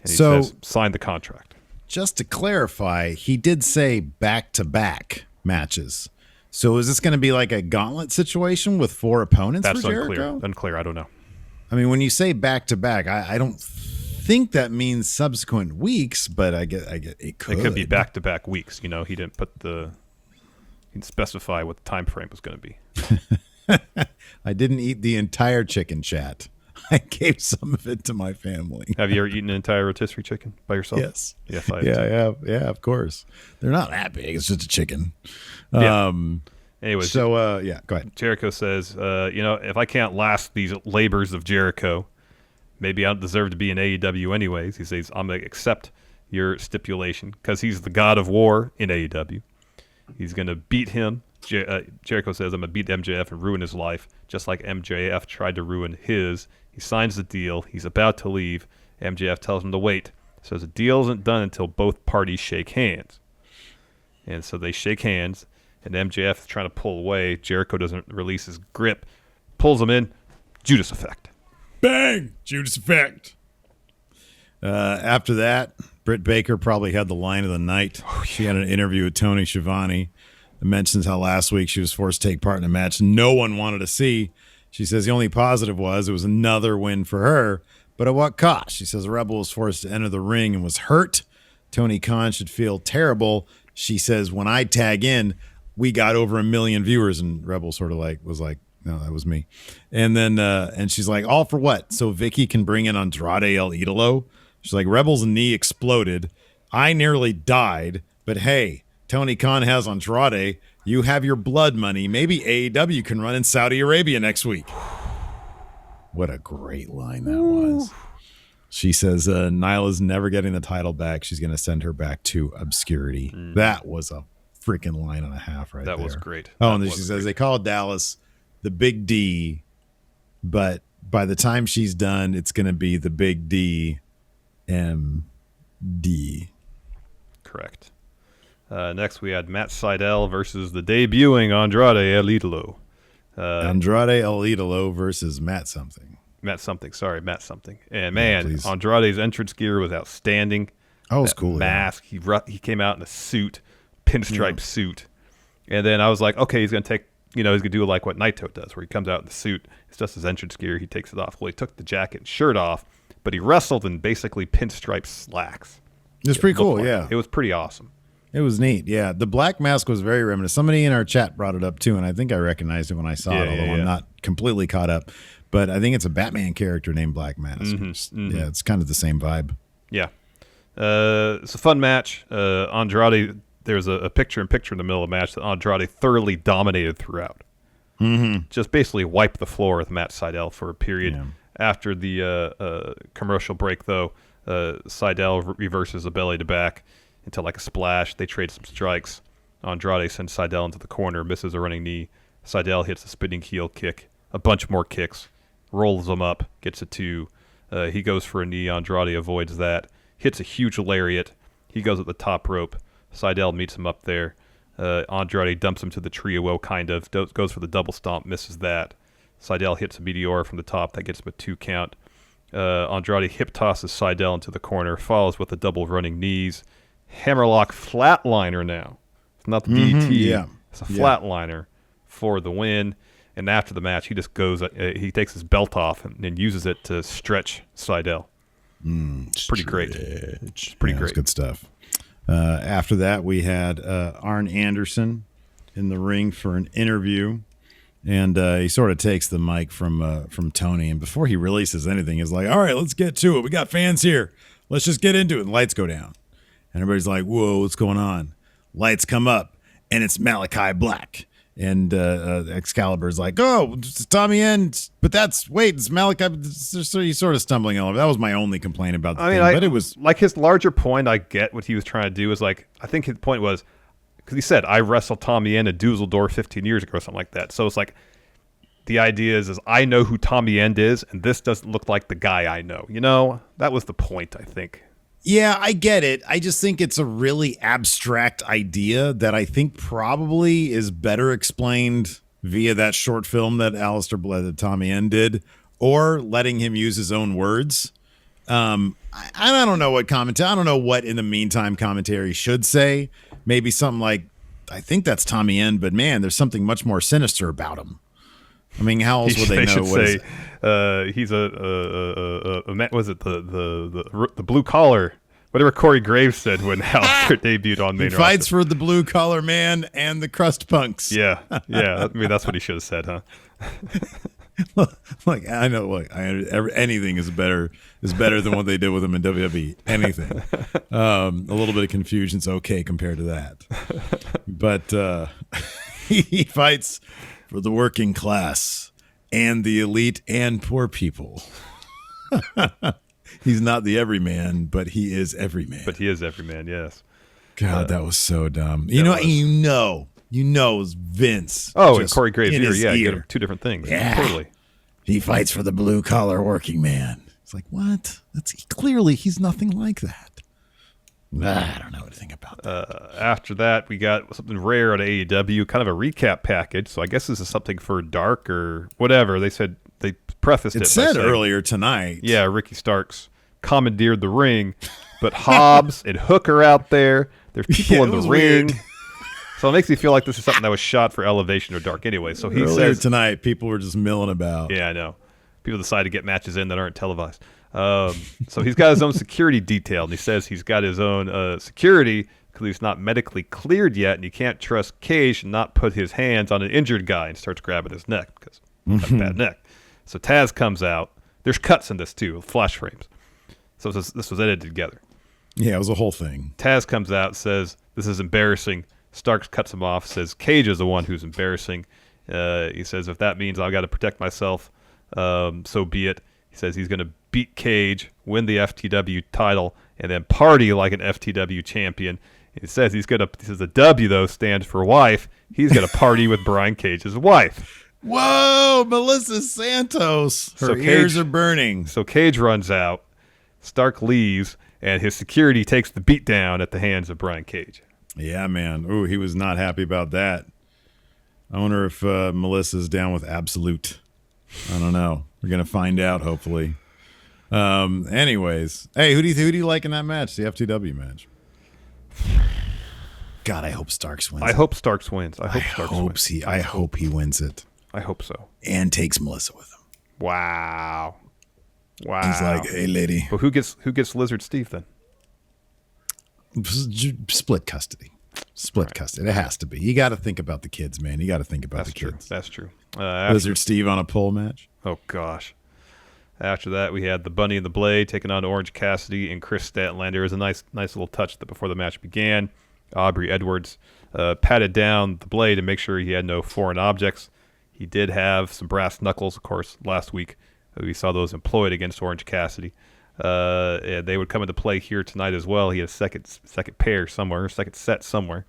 And he says, sign the contract. Just to clarify, he did say back-to-back matches. So is this going to be like a gauntlet situation with 4 opponents That's for Jericho? Unclear. I don't know. I mean, when you say back-to-back, I don't think that means subsequent weeks, but I get it could. It could be back-to-back weeks. You know, he didn't specify what the time frame was going to be. I didn't eat the entire chicken, chat. I gave some of it to my family. Have you ever eaten an entire rotisserie chicken by yourself? Yes. Yes, I have. Yeah, I have. Yeah, of course. They're not that big. It's just a chicken. Yeah. Anyways. So, go ahead. Jericho says, if I can't last these labors of Jericho, maybe I don't deserve to be in AEW anyways. He says, I'm going to accept your stipulation because he's the god of war in AEW. He's going to beat him. Jericho says, I'm going to beat MJF and ruin his life, just like MJF tried to ruin his. He signs the deal. He's about to leave. MJF tells him to wait. Says the deal isn't done until both parties shake hands. And so they shake hands, and MJF is trying to pull away. Jericho doesn't release his grip. Pulls him in. Judas effect. Bang! Judas effect. After that, Britt Baker probably had the line of the night. She had an interview with Tony Schiavone. It mentions how last week she was forced to take part in a match no one wanted to see. She says the only positive was it was another win for her, but at what cost? She says Rebel was forced to enter the ring and was hurt. Tony Khan should feel terrible. She says, when I tag in, we got over 1 million viewers, and Rebel sort of was like, no, that was me. And then and she's like, all for what? So Vicky can bring in Andrade El Idolo? She's like, Rebel's knee exploded. I nearly died, but hey, Tony Khan has Andrade. You have your blood money. Maybe AEW can run in Saudi Arabia next week. What a great line that was. She says Nyla's never getting the title back. She's going to send her back to obscurity. That was a freaking line and a half right there. That was great. Oh, and then she says they call Dallas the Big D, but by the time she's done, it's going to be the Big D MD. Correct. Next, we had Matt Sydal versus the debuting Andrade El Idolo. Andrade El Idolo versus Matt something. Matt something. And man, Andrade's entrance gear was outstanding. Oh, it was cool. Mask. Yeah. He came out in a suit, pinstripe suit. And then I was like, okay, he's going to take, he's going to do like what Naito does, where he comes out in the suit. It's just his entrance gear. He takes it off. Well, he took the jacket and shirt off, but he wrestled in basically pinstripe slacks. It was pretty cool, yeah. It was pretty awesome. It was neat, yeah. The black mask was very reminiscent. Somebody in our chat brought it up too, and I think I recognized it when I saw it, although I'm not completely caught up. But I think it's a Batman character named Black Mask. Yeah, it's kind of the same vibe. Yeah. It's a fun match. Andrade, there's a picture-in-picture in the middle of the match that Andrade thoroughly dominated throughout. Just basically wiped the floor with Matt Sydal for a period. Yeah. After the commercial break, though, Sydal reverses a belly to back into like a splash. They trade some strikes. Andrade sends Sydal into the corner, misses a running knee. Sydal hits a spinning heel kick, a bunch more kicks, rolls him up, gets a 2. He goes for a knee. Andrade avoids that, hits a huge lariat. He goes at the top rope. Sydal meets him up there. Andrade dumps him to the Trio Woe, kind of. Goes for the double stomp, misses that. Sydal hits a Meteor from the top. That gets him a 2 count. Andrade hip tosses Sydal into the corner, follows with a double running knees. Hammerlock flatliner now. It's not the DT. Yeah. It's a flatliner for the win. And after the match, he just goes, he takes his belt off and uses it to stretch Sydal. Pretty great. It's pretty great. Good stuff. After that, we had Arn Anderson in the ring for an interview. And he sort of takes the mic from Tony. And before he releases anything, he's like, all right, let's get to it. We got fans here. Let's just get into it. And lights go down. And everybody's like, whoa, what's going on? Lights come up. and it's Malakai Black. And Excalibur's like, oh, it's Tommy End, but it's Malakai. So he's sort of stumbling all over. That was my only complaint about the thing. But it was like his larger point. I get what he was trying to do. Is like, I think his point was, because he said, I wrestled Tommy End at Dusseldorf 15 years ago or something like that. So it's like, the idea is I know who Tommy End is, and this doesn't look like the guy I know. You know, that was the point, I think. Yeah, I get it. I just think it's a really abstract idea that I think probably is better explained via that short film that Tommy End did, or letting him use his own words. I don't know what commentary. I don't know what in the meantime commentary should say. Maybe something like, I think that's Tommy End, but man, there's something much more sinister about him. I mean, how else would they know? Should say he's a was it the blue collar? Whatever Corey Graves said when Alistair debuted on main roster. He fights for the blue collar man and the crust punks. Yeah. I mean, that's what he should have said, huh? Like, I know, anything is better than what they did with him in WWE. Anything. A little bit of confusion's okay compared to that. But he fights for the working class and the elite and poor people. He's not the everyman, but he is everyman. But he is everyman, yes. God, that was so dumb. You know, it was Vince. Oh, and Corey Graves' ear. Yeah, you get him two different things. Yeah. Totally. He fights for the blue collar working man. It's like, what? He's nothing like that. I don't know what to think about that. After that, we got something rare at AEW, kind of a recap package. So I guess this is something for Dark or whatever. They said they prefaced it. It said earlier tonight. Yeah, Ricky Starks commandeered the ring, but Hobbs and Hook are out there. There's people in the ring. Weird. So it makes me feel like this is something that was shot for Elevation or Dark anyway. So he earlier says tonight, people were just milling about. Yeah, I know. People decide to get matches in that aren't televised. So he's got his own security detail, and he says he's got his own security because he's not medically cleared yet, and you can't trust Cage and not put his hands on an injured guy and starts grabbing his neck because he's got a bad neck. So Taz comes out. There's cuts in this too, flash frames. So this was edited together. Yeah, it was a whole thing. Taz comes out, says this is embarrassing. Starks cuts him off, says Cage is the one who's embarrassing. He says if that means I've got to protect myself, so be it. He says he's going to beat Cage, win the FTW title, and then party like an FTW champion. He says he says the W, though, stands for wife. He's going to party with Brian Cage's wife. Whoa, Melissa Santos. Her ears are burning. So Cage runs out. Stark leaves, and his security takes the beat down at the hands of Brian Cage. Yeah, man. Ooh, he was not happy about that. I wonder if Melissa's down with Absolute. I don't know. We're going to find out, hopefully. Anyways. Hey, who do you like in that match, the FTW match? God, I hope Starks wins. I hope Starks wins. I hope he wins it. I hope so. And takes Melissa with him. Wow. He's like, hey, lady. But who gets Lizard Steve then? Split custody. Custody. It has to be. You got to think about the kids, man. You got to think about the kids. That's true. Lizard Steve on a pole match. Oh, gosh. After that, we had the Bunny and the Blade taking on Orange Cassidy and Kris Statlander. It was a nice little touch before the match began. Aubrey Edwards patted down the Blade to make sure he had no foreign objects. He did have some brass knuckles, of course, last week. We saw those employed against Orange Cassidy. And they would come into play here tonight as well. He had a second pair somewhere, second set somewhere.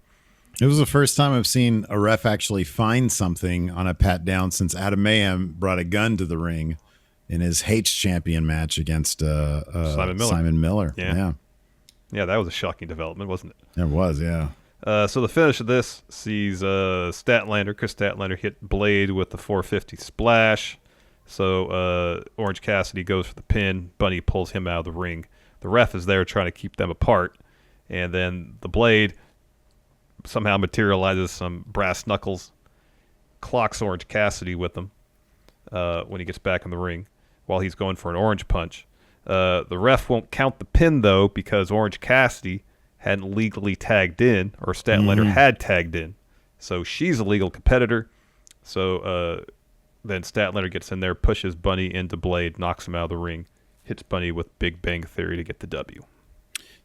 It was the first time I've seen a ref actually find something on a pat down since Adam Mayhem brought a gun to the ring in his H champion match against Simon Miller. Yeah, that was a shocking development, wasn't it? It was, yeah. So the finish of this sees Kris Statlander hit Blade with the 450 splash. So Orange Cassidy goes for the pin. Bunny pulls him out of the ring. The ref is there trying to keep them apart. And then the Blade somehow materializes some brass knuckles, clocks Orange Cassidy with them when he gets back in the ring while he's going for an orange punch. The ref won't count the pin, though, because Orange Cassidy hadn't legally tagged in, or Statlander had tagged in. So she's a legal competitor. So then Statlander gets in there, pushes Bunny into Blade, knocks him out of the ring, hits Bunny with Big Bang Theory to get the W.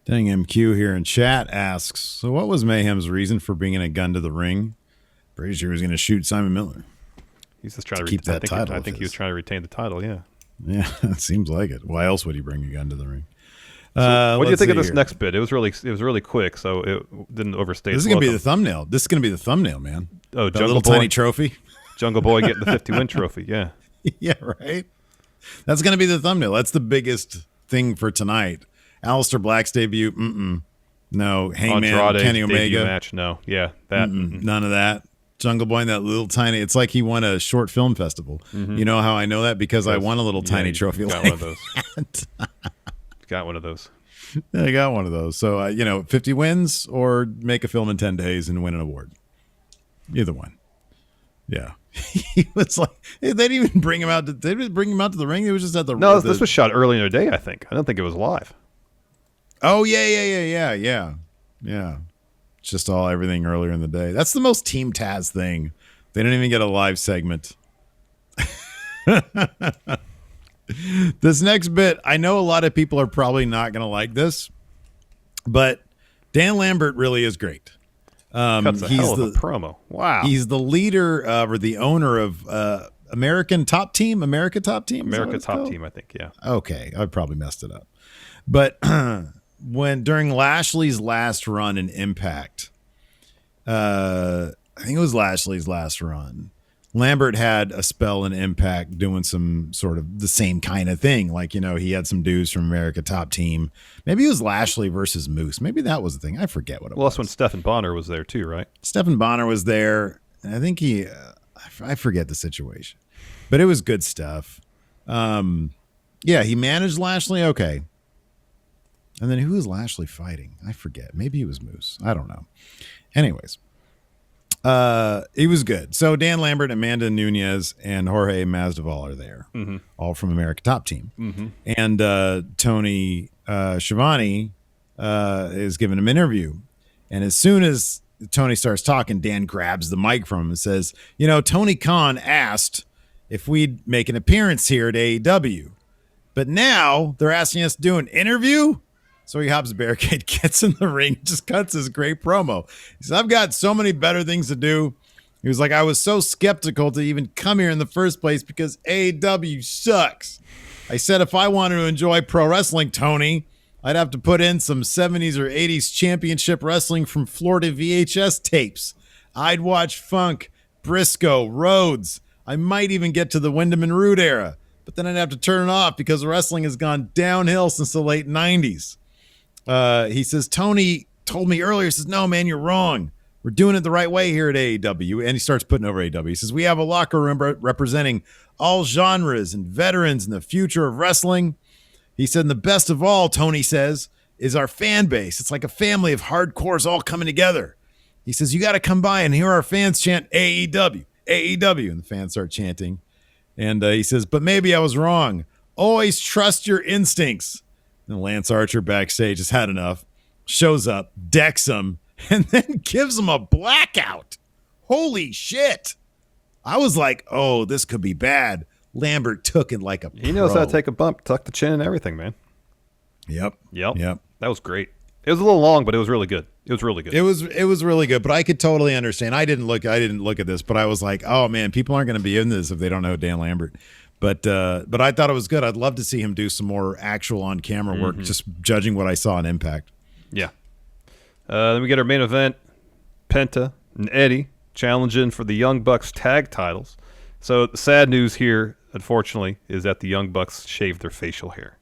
Dang MQ here in chat asks, so what was Mayhem's reason for bringing a gun to the ring? Pretty sure he was going to shoot Simon Miller. He's just trying to keep that title. I think he was trying to retain the title, yeah. Yeah, it seems like it. Why else would he bring a gun to the ring? So what do you think of this next bit? It was really quick, so it didn't overstay. This is going to be the thumbnail. This is going to be the thumbnail, man. Oh, that little tiny trophy. Jungle Boy getting the 50-win trophy, yeah. Yeah, right? That's going to be the thumbnail. That's the biggest thing for tonight. Aleister Black's debut, no. Hangman, Andrade, Kenny Omega. debut match, no. Yeah, that. None of that. Jungle Boy in that little tiny, it's like he won a short film festival. Mm-hmm. You know how I know that? Because I won a little tiny trophy. Got like one of those. Got one of those. I got one of those. So, 50 wins or make a film in 10 days and win an award. Either one. Yeah. He was like, they didn't even bring him out. They didn't bring him out to the ring. It was just at the No, this was shot early in the day, I think. I don't think it was live. Oh, yeah. It's just everything earlier in the day. That's the most Team Taz thing. They didn't even get a live segment. This next bit, I know a lot of people are probably not going to like this, but Dan Lambert really is great. Cuts a hell of a promo. Wow. He's the leader or the owner of America Top Team, I think, yeah. Okay, I probably messed it up. But during Lashley's last run in Impact, I think it was Lashley's last run, Lambert had a spell in Impact doing some sort of the same kind of thing. Like, he had some dudes from America Top Team. Maybe it was Lashley versus Moose. Maybe that was the thing. I forget what it was. Well, that's when Stephen Bonner was there too, right? Stephen Bonner was there. And I think I forget the situation. But it was good stuff. He managed Lashley. Okay. And then who was Lashley fighting? I forget. Maybe it was Moose. I don't know. Anyways. It was good. So Dan Lambert, Amanda Nunes, and Jorge Masvidal are there, all from America Top Team. And Tony Schiavone is giving him an interview. And as soon as Tony starts talking, Dan grabs the mic from him and says, Tony Khan asked if we'd make an appearance here at AEW. But now they're asking us to do an interview? So he hops the barricade, gets in the ring, just cuts his great promo. He says, I've got so many better things to do. He was like, I was so skeptical to even come here in the first place because AEW sucks. I said if I wanted to enjoy pro wrestling, Tony, I'd have to put in some 70s or 80s championship wrestling from Florida VHS tapes. I'd watch Funk, Briscoe, Rhodes. I might even get to the Wyndham and Roode era. But then I'd have to turn it off because wrestling has gone downhill since the late 90s. He says, Tony told me earlier, he says, no, man, you're wrong. We're doing it the right way here at AEW. And he starts putting over AEW. He says, we have a locker room representing all genres and veterans and the future of wrestling. He said, and the best of all, Tony says, is our fan base. It's like a family of hardcores all coming together. He says, you got to come by and hear our fans chant AEW, AEW. And the fans start chanting. And he says, but maybe I was wrong. Always trust your instincts. And Lance Archer backstage has had enough, shows up, decks him, and then gives him a blackout. Holy shit. I was like, oh, this could be bad. Lambert took it like a pro. He knows how to take a bump, tuck the chin and everything, man. Yep. That was great. It was a little long, but it was really good. It was really good. It was really good, but I could totally understand. I didn't look at this, but I was like, oh man, people aren't going to be in this if they don't know Dan Lambert. But I thought it was good. I'd love to see him do some more actual on-camera work, just judging what I saw in Impact. Yeah. Then we get our main event, Penta and Eddie challenging for the Young Bucks tag titles. So the sad news here, unfortunately, is that the Young Bucks shaved their facial hair.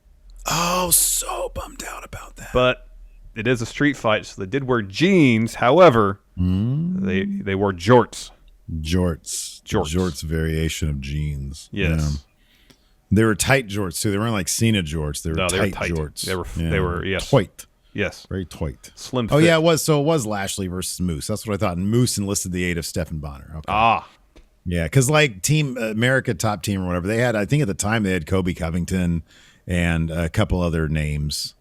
Oh, so bummed out about that. But it is a street fight, so they did wear jeans. However, they wore jorts. Jorts variation of jeans. Yes. Yeah. They were tight jorts too. They weren't like Cena jorts. They were tight jorts. They were yes. Tight. Yes. Very tight. Slim fit. Oh yeah, it was. So it was Lashley versus Moose. That's what I thought. And Moose enlisted the aid of Stephen Bonner. Okay. Yeah, because like Team America Top Team or whatever, they had, I think at the time they had Kobe Covington and a couple other names,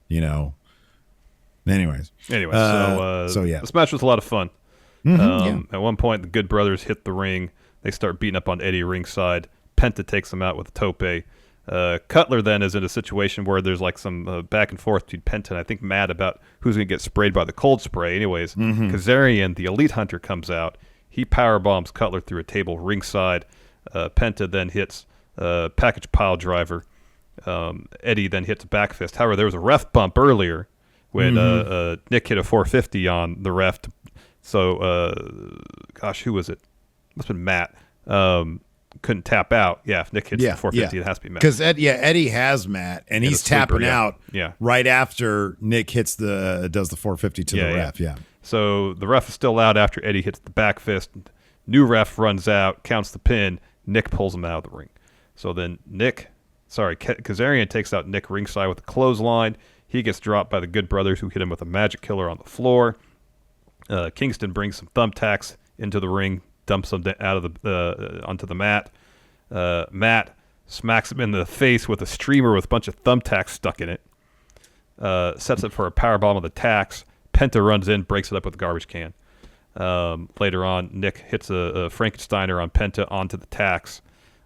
Anyways, so yeah. This match was a lot of fun. At one point, the Good Brothers hit the ring. They start beating up on Eddie ringside. Penta takes them out with a tope. Cutler then is in a situation where there's like some back and forth between Penta and I think Matt about who's going to get sprayed by the cold spray. Anyways, Kazarian, the Elite Hunter, comes out. He power bombs Cutler through a table ringside. Penta then hits package pile driver. Eddie then hits a back fist. However, there was a ref bump earlier when Nick hit a 450 on the ref. So, who was it? Must have been Matt. Couldn't tap out. Yeah, if Nick hits the 450, it has to be Matt. Because Eddie has Matt, and he's tapping out right after Nick does the 450 to the ref. Yeah. So the ref is still out after Eddie hits the back fist. New ref runs out, counts the pin. Nick pulls him out of the ring. So then Kazarian takes out Nick ringside with a clothesline. He gets dropped by the Good Brothers, who hit him with a magic killer on the floor. Kingston brings some thumbtacks into the ring, dumps them out of onto the mat. Matt smacks him in the face with a streamer with a bunch of thumbtacks stuck in it. Sets it for a powerbomb of the tacks. Penta runs in, breaks it up with a garbage can. Later on, Nick hits a Frankensteiner on Penta onto the tacks.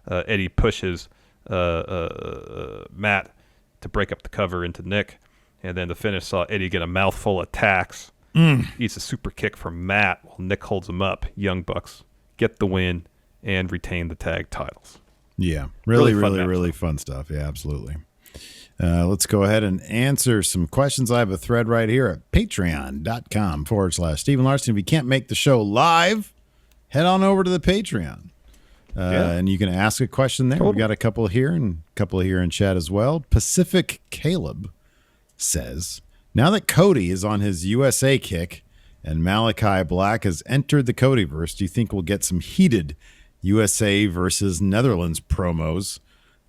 Eddie pushes Matt to break up the cover into Nick. And then the finish saw Eddie get a mouthful of tacks. Eats a super kick from Matt while Nick holds him up. Young Bucks get the win and retain the tag titles. Yeah, really fun stuff. Yeah, absolutely. Let's go ahead and answer some questions. I have a thread right here at patreon.com/Steven Larson. If you can't make the show live, head on over to the Patreon. And you can ask a question there. We've got a couple here and a couple here in chat as well. Pacific Caleb says, now that Cody is on his USA kick and Malakai Black has entered the Codyverse, do you think we'll get some heated USA versus Netherlands promos?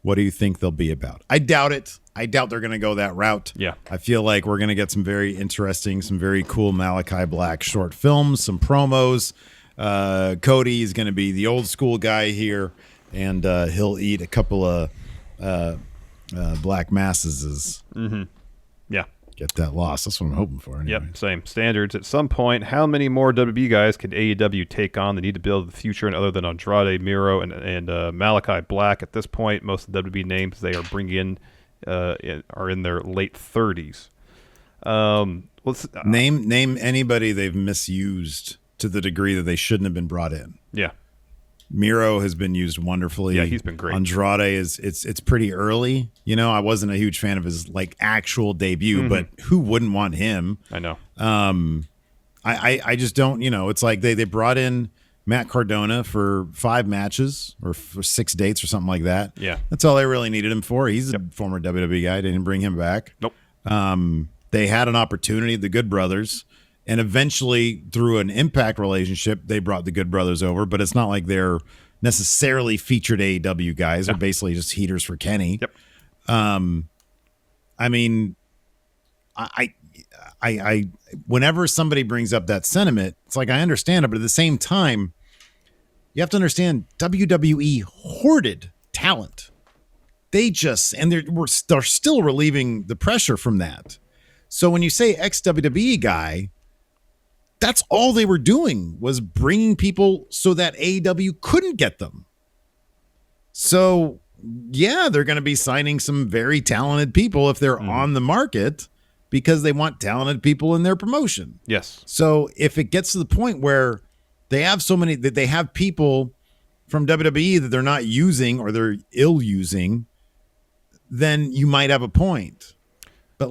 What do you think they'll be about? I doubt it. I doubt they're going to go that route. Yeah. I feel like we're going to get some very interesting, some very cool Malakai Black short films, some promos. Cody is going to be the old school guy here, and he'll eat a couple of black masses. Yeah. Get that loss. That's what I'm hoping for. Anyway. Yep, same. Standards. At some point, how many more WB guys can AEW take on? They need to build the future, and other than Andrade, Miedo, and Malakai Black, at this point, most of the WB names they are bringing in are in their late 30s. Name anybody they've misused to the degree that they shouldn't have been brought in. Yeah. Miedo has been used wonderfully. Yeah, he's been great. Andrade it's pretty early. You know, I wasn't a huge fan of his actual debut, but who wouldn't want him? I know. I just don't, it's like they brought in Matt Cardona for 5 matches or for 6 dates or something like that. Yeah. That's all they really needed him for. He's a former WWE guy. They didn't bring him back. Nope. They had an opportunity, the Good Brothers, and eventually through an Impact relationship, they brought the Good Brothers over, but it's not like they're necessarily featured AEW guys. They're basically just heaters for Kenny. Yep. I mean, I whenever somebody brings up that sentiment, it's like I understand it, but at the same time, you have to understand WWE hoarded talent. They're still relieving the pressure from that. So when you say ex-WWE guy, that's all they were doing was bringing people so that AEW couldn't get them. So yeah, they're going to be signing some very talented people if they're on the market because they want talented people in their promotion. Yes. So if it gets to the point where they have so many that they have people from WWE that they're not using or they're ill using, then you might have a point. But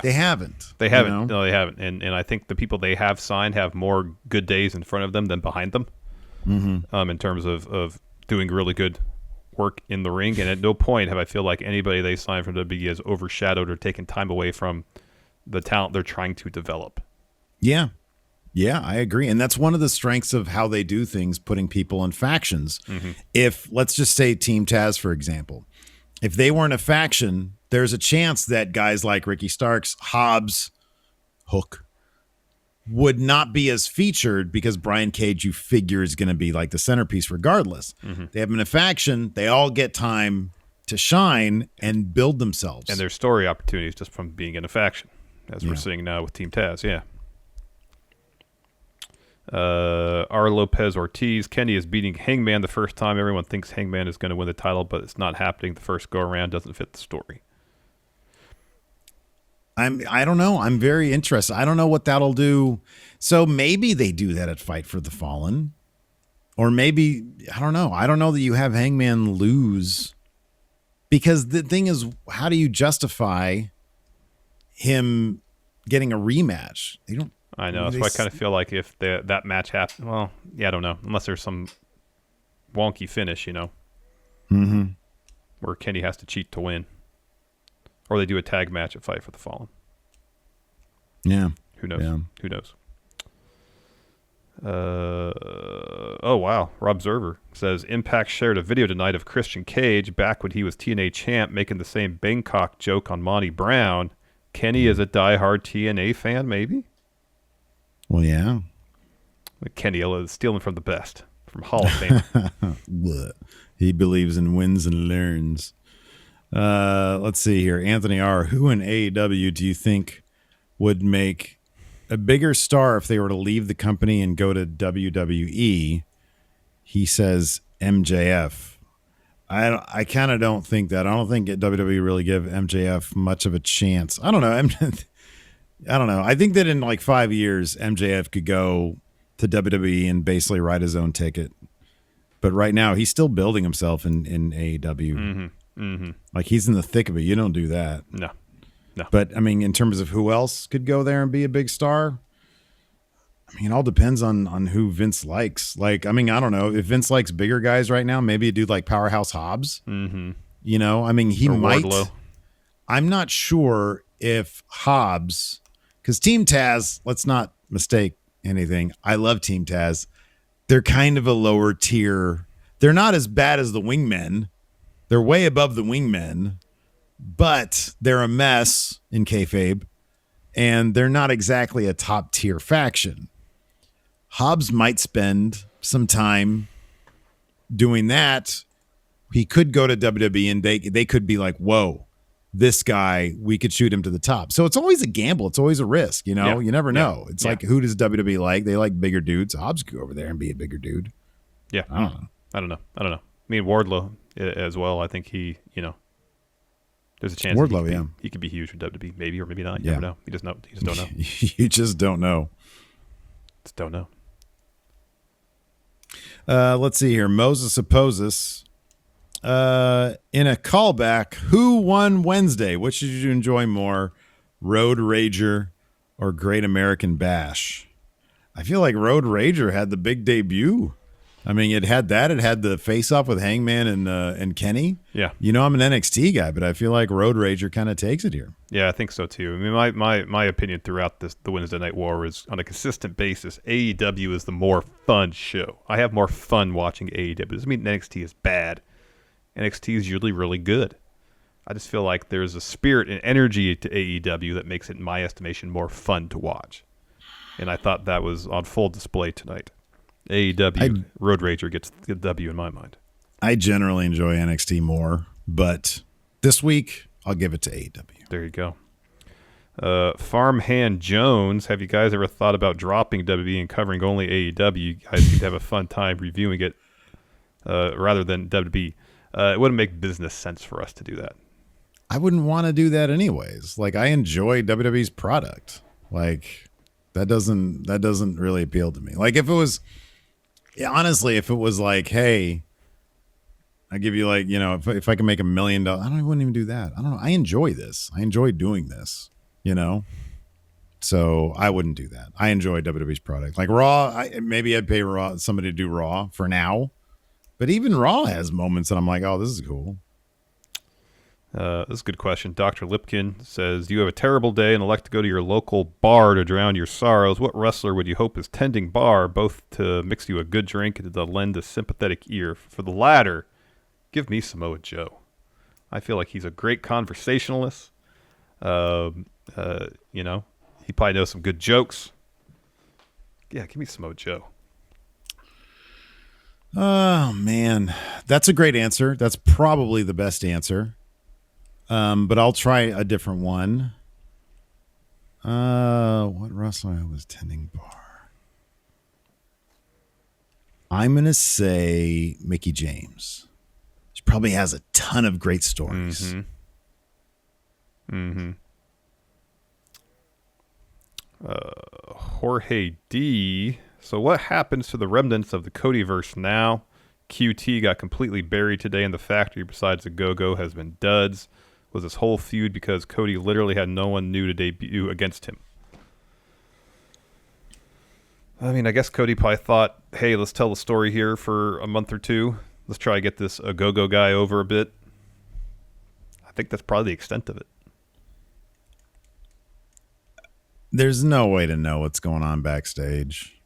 they haven't. They haven't. No, they haven't. And I think the people they have signed have more good days in front of them than behind them. In terms of doing really good work in the ring. And at no point have I feel like anybody they signed from WWE has overshadowed or taken time away from the talent they're trying to develop. Yeah. Yeah, I agree. And that's one of the strengths of how they do things, putting people in factions. If, let's just say Team Taz, for example, if they weren't a faction, there's a chance that guys like Ricky Starks, Hobbs, Hook would not be as featured because Brian Cage, you figure, is going to be like the centerpiece regardless. They have been a faction. They all get time to shine and build themselves. And there's story opportunities just from being in a faction, as we're seeing now with Team Taz. Yeah. R. Lopez Ortiz. Kenny is beating Hangman the first time. Everyone thinks Hangman is going to win the title, but it's not happening. The first go around doesn't fit the story. I don't know. I'm very interested. I don't know what that'll do. So maybe they do that at Fight for the Fallen. Or maybe, I don't know. I don't know that you have Hangman lose. Because the thing is, how do you justify him getting a rematch? They don't. I know. So I kind of feel like if that match happened, well, yeah, I don't know. Unless there's some wonky finish, Mm-hmm. where Kenny has to cheat to win. Or they do a tag match at Fight for the Fallen. Yeah. Who knows? Yeah. Who knows? Oh, wow. Rob Zerver says, Impact shared a video tonight of Christian Cage back when he was TNA champ making the same Bangkok joke on Monty Brown. Kenny is a diehard TNA fan, maybe? Well, yeah. Kenny is stealing from the best, from Hall of Fame. He believes in wins and learns. Let's see here. Anthony R. Who in AEW do you think would make a bigger star if they were to leave the company and go to WWE? He says MJF. I kind of don't think that. I don't think WWE really give MJF much of a chance. I don't know. I don't know. I think that in like 5 years, MJF could go to WWE and basically write his own ticket. But right now, he's still building himself in AEW. Mm-hmm. Mm-hmm. Like, he's in the thick of it. You don't do that. No. But, I mean, in terms of who else could go there and be a big star, I mean, it all depends on who Vince likes. Like, I mean, I don't know. If Vince likes bigger guys right now, maybe a dude like Powerhouse Hobbs. Mm-hmm. I mean, he or might. Wardlow. I'm not sure if Hobbs, because Team Taz, let's not mistake anything. I love Team Taz. They're kind of a lower tier. They're not as bad as the Wingmen. They're way above the Wingmen, but they're a mess in kayfabe, and they're not exactly a top tier faction. Hobbs might spend some time doing that. He could go to WWE, and they could be like, whoa, this guy, we could shoot him to the top. So it's always a gamble. It's always a risk, Yeah. You never know. It's Yeah. like, who does WWE like? They like bigger dudes. Hobbs could go over there and be a bigger dude. Yeah. I don't know. I mean, Wardlow as well. I think he, there's a chance Wardlow, he could be huge for WWE, maybe or maybe not. You Yeah. never know. You just don't know. You just don't know. Just don't know. Let's see here. Moses Opposes. In a callback, who won Wednesday? Which did you enjoy more, Road Rager or Great American Bash? I feel like Road Rager had the big debut. I mean, it had that. It had the face-off with Hangman and Kenny. Yeah. I'm an NXT guy, but I feel like Road Rager kind of takes it here. Yeah, I think so too. I mean, my opinion throughout the Wednesday Night War is, on a consistent basis, AEW is the more fun show. I have more fun watching AEW. Doesn't mean NXT is bad. NXT is usually really good. I just feel like there's a spirit and energy to AEW that makes it, in my estimation, more fun to watch. And I thought that was on full display tonight. AEW, Road Rager gets the W in my mind. I generally enjoy NXT more, but this week I'll give it to AEW. There you go. Farmhand Jones, have you guys ever thought about dropping WWE and covering only AEW? You guys seem to have a fun time reviewing it rather than WWE. It wouldn't make business sense for us to do that. I wouldn't want to do that anyways. Like, I enjoy WWE's product. Like, that doesn't really appeal to me. Like, if it was, honestly, if it was like, hey, I give you like, if I can make $1 million, I wouldn't even do that. I don't know. I enjoy this. I enjoy doing this, So I wouldn't do that. I enjoy WWE's product. Like Raw, maybe I'd pay somebody to do Raw for now. But even Raw has moments that I'm like, oh, this is cool. This is a good question. Dr. Lipkin says, do you have a terrible day and elect to go to your local bar to drown your sorrows? What wrestler would you hope is tending bar, both to mix you a good drink and to lend a sympathetic ear? For the latter, give me Samoa Joe. I feel like he's a great conversationalist. He probably knows some good jokes. Yeah, give me Samoa Joe. Oh, man. That's a great answer. That's probably the best answer. But I'll try a different one. What wrestler was tending bar? I'm going to say Mickey James. She probably has a ton of great stories. Jorge D. So what happens to the remnants of the Codyverse now? QT got completely buried today in the factory besides the Go-Go has been duds. Was this whole feud because Cody literally had no one new to debut against him? I mean, I guess Cody probably thought, hey, let's tell the story here for a month or two. Let's try to get this Go-Go guy over a bit. I think that's probably the extent of it. There's no way to know what's going on backstage.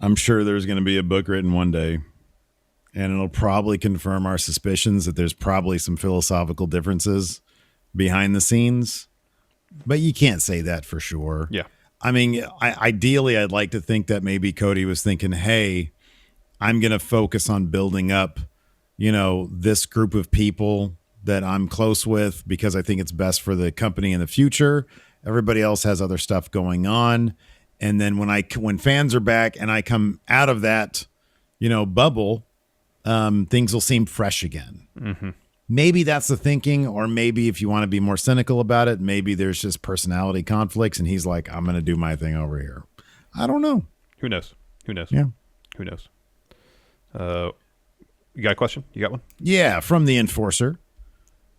I'm sure there's going to be a book written one day, and it'll probably confirm our suspicions that there's probably some philosophical differences behind the scenes, but you can't say that for sure. Yeah. I mean, ideally, I'd like to think that maybe Cody was thinking, hey, I'm going to focus on building up, this group of people that I'm close with because I think it's best for the company in the future. Everybody else has other stuff going on. And then when fans are back and I come out of that, bubble, things will seem fresh again. Mm-hmm. Maybe that's the thinking, or maybe if you want to be more cynical about it, maybe there's just personality conflicts and he's like, I'm going to do my thing over here. I don't know. Who knows? Yeah. Who knows? You got a question? You got one? Yeah, from the Enforcer.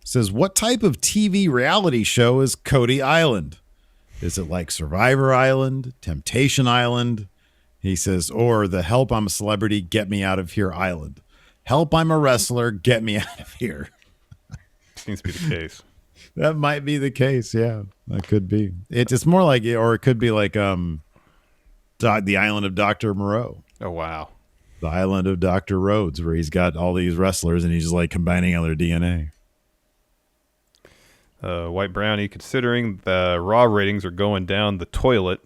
Says, what type of TV reality show is Cody Island? Is it like Survivor Island, Temptation Island? He says, or the Help I'm a Celebrity, Get Me Out of Here Island. Help I'm a Wrestler, Get Me Out of Here. Seems to be the case. That might be the case, yeah. That could be. It's more like, or it could be like the Island of Dr. Moreau. Oh, wow. The Island of Dr. Rhodes, where he's got all these wrestlers and he's just like combining all their DNA. White Brownie, considering the Raw ratings are going down the toilet,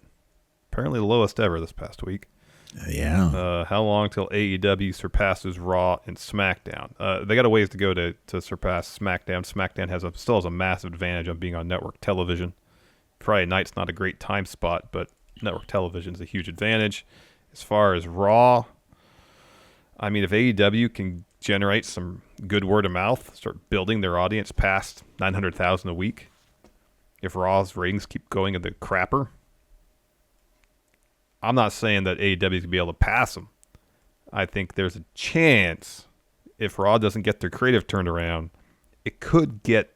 apparently the lowest ever this past week. Yeah. How long till AEW surpasses Raw and SmackDown? They got a ways to go to surpass SmackDown. SmackDown still has a massive advantage on being on network television. Friday night's not a great time spot, but network television is a huge advantage. As far as Raw, I mean, if AEW can generate some good word of mouth, start building their audience past 900,000 a week, if Raw's ratings keep going in the crapper, I'm not saying that AEW is going to be able to pass them. I think there's a chance if Raw doesn't get their creative turned around, it could get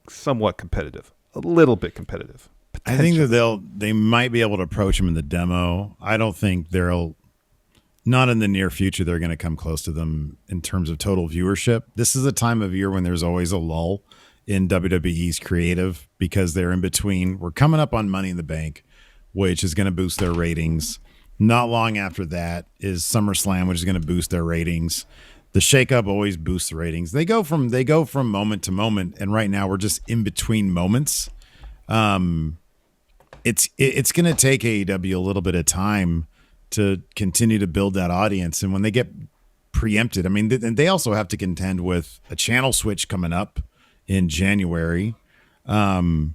somewhat competitive, a little bit competitive. I think that they might be able to approach them in the demo. I don't think not in the near future, they're going to come close to them in terms of total viewership. This is a time of year when there's always a lull in WWE's creative because they're in between. We're coming up on Money in the Bank, which is going to boost their ratings. Not long after that is SummerSlam, which is going to boost their ratings. The shakeup always boosts the ratings. They go from moment to moment, and right now we're just in between moments. It's going to take AEW a little bit of time to continue to build that audience. And when they get preempted, I mean, they also have to contend with a channel switch coming up in January. They're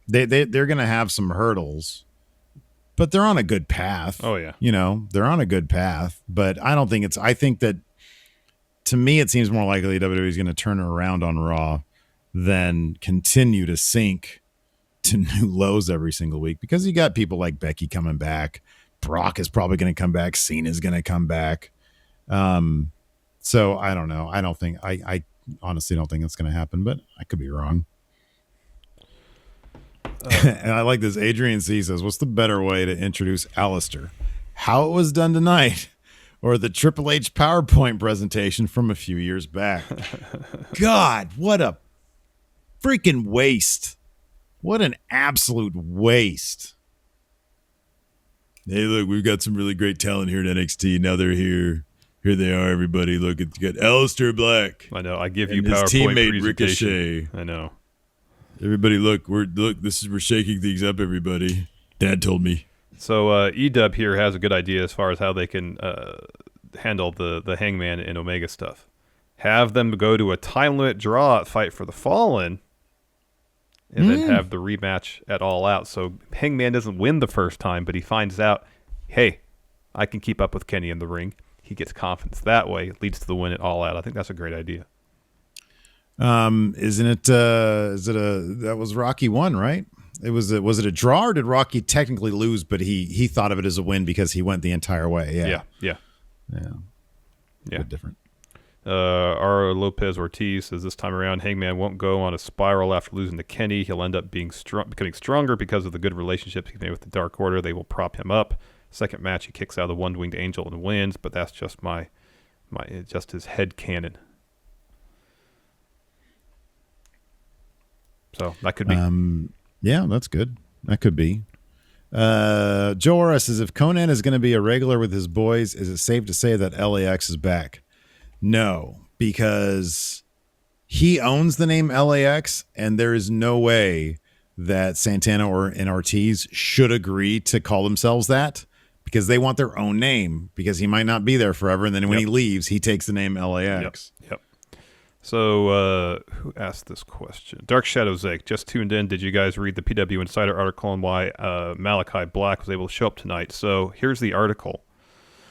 going to have some hurdles, but they're on a good path. Oh yeah. They're on a good path, but I think that to me, it seems more likely WWE is going to turn around on Raw than continue to sink to new lows every single week, because you got people like Becky coming back. Brock is probably going to come back. Cena's going to come back. So I don't know. I honestly don't think that's going to happen, but I could be wrong. And I like this. Adrian C says, what's the better way to introduce Alistair? How it was done tonight, or the Triple H PowerPoint presentation from a few years back? God, what a freaking waste. What an absolute waste. Hey, look, we've got some really great talent here at NXT. Now they're here. Here they are, everybody. Look, it's got Alistair Black. I know. I give you and his PowerPoint teammate presentation. Ricochet. I know. Everybody, look, we're shaking things up, everybody. Dad told me. So EW here has a good idea as far as how they can handle the Hangman and Omega stuff. Have them go to a time limit draw at Fight for the Fallen, and then have the rematch at All Out. So Hangman doesn't win the first time, but he finds out, hey, I can keep up with Kenny in the ring. he gets confidence that way. It leads to the win at All Out. I think that's a great idea. Isn't it? That was Rocky 1, right? Was it a draw, or did Rocky technically lose, but he thought of it as a win because he went the entire way? Yeah. A bit different. R. Lopez Ortiz says this time around, Hangman won't go on a spiral after losing to Kenny. He'll end up becoming stronger because of the good relationships he's made with the Dark Order. They will prop him up. Second match, he kicks out of the one-winged angel and wins, but that's just just his head canon. So that could be. Yeah, that's good. That could be. Joe Ora says, if Conan is going to be a regular with his boys, is it safe to say that LAX is back? No, because he owns the name LAX, and there is no way that Santana and Ortiz should agree to call themselves that, because they want their own name, because he might not be there forever, and then when he leaves, he takes the name LAX. Yep. So, who asked this question? Dark Shadows Egg, just tuned in. Did you guys read the PW Insider article on why Malakai Black was able to show up tonight? So, here's the article.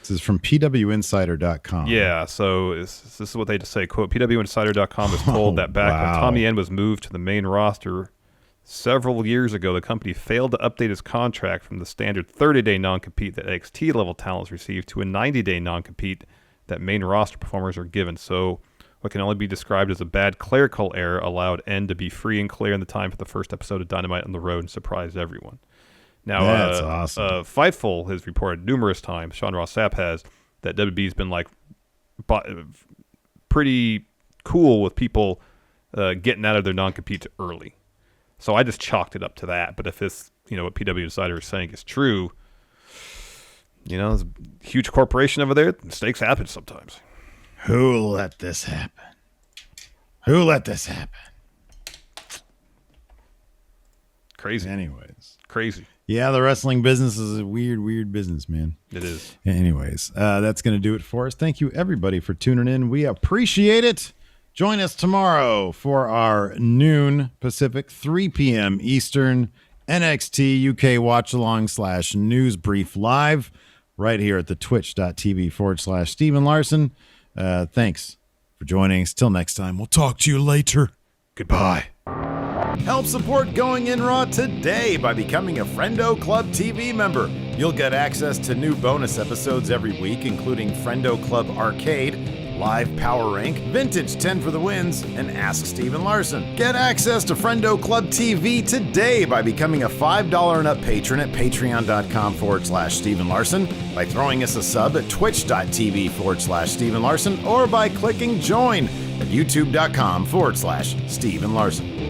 This is from pwinsider.com. Yeah, so this is what they just say. Quote, pwinsider.com is told that back when Tommy End was moved to the main roster several years ago, the company failed to update his contract from the standard 30-day non-compete that NXT-level talents received to a 90-day non-compete that main roster performers are given. So what can only be described as a bad clerical error allowed End to be free and clear in the time for the first episode of Dynamite on the road and surprised everyone. Now, that's awesome. Fightful has reported numerous times, Sean Ross Sapp has, that WWE's been like pretty cool with people getting out of their non-competes early. So I just chalked it up to that. But if it's, what PW Insider is saying is true, there's a huge corporation over there. Mistakes happen sometimes. Who let this happen? Who let this happen? Crazy. Anyways. Crazy. Yeah, the wrestling business is a weird business, man. It is. Anyways, that's going to do it for us. Thank you, everybody, for tuning in. We appreciate it. Join us tomorrow for our noon Pacific, 3 p.m. Eastern NXT UK watch-along / news brief live right here at the twitch.tv / Steven Larson. Thanks for joining us. Till next time, we'll talk to you later. Goodbye. Help support Going In Raw today by becoming a Friendo Club TV member. You'll get access to new bonus episodes every week, including Friendo Club Arcade, Live Power Rank, Vintage 10 for the Wins, and Ask Steven Larson. Get access to Friendo Club TV today by becoming a $5 and up patron at patreon.com / Steven Larson, by throwing us a sub at twitch.tv / Steven Larson, or by clicking join at youtube.com / Steven Larson.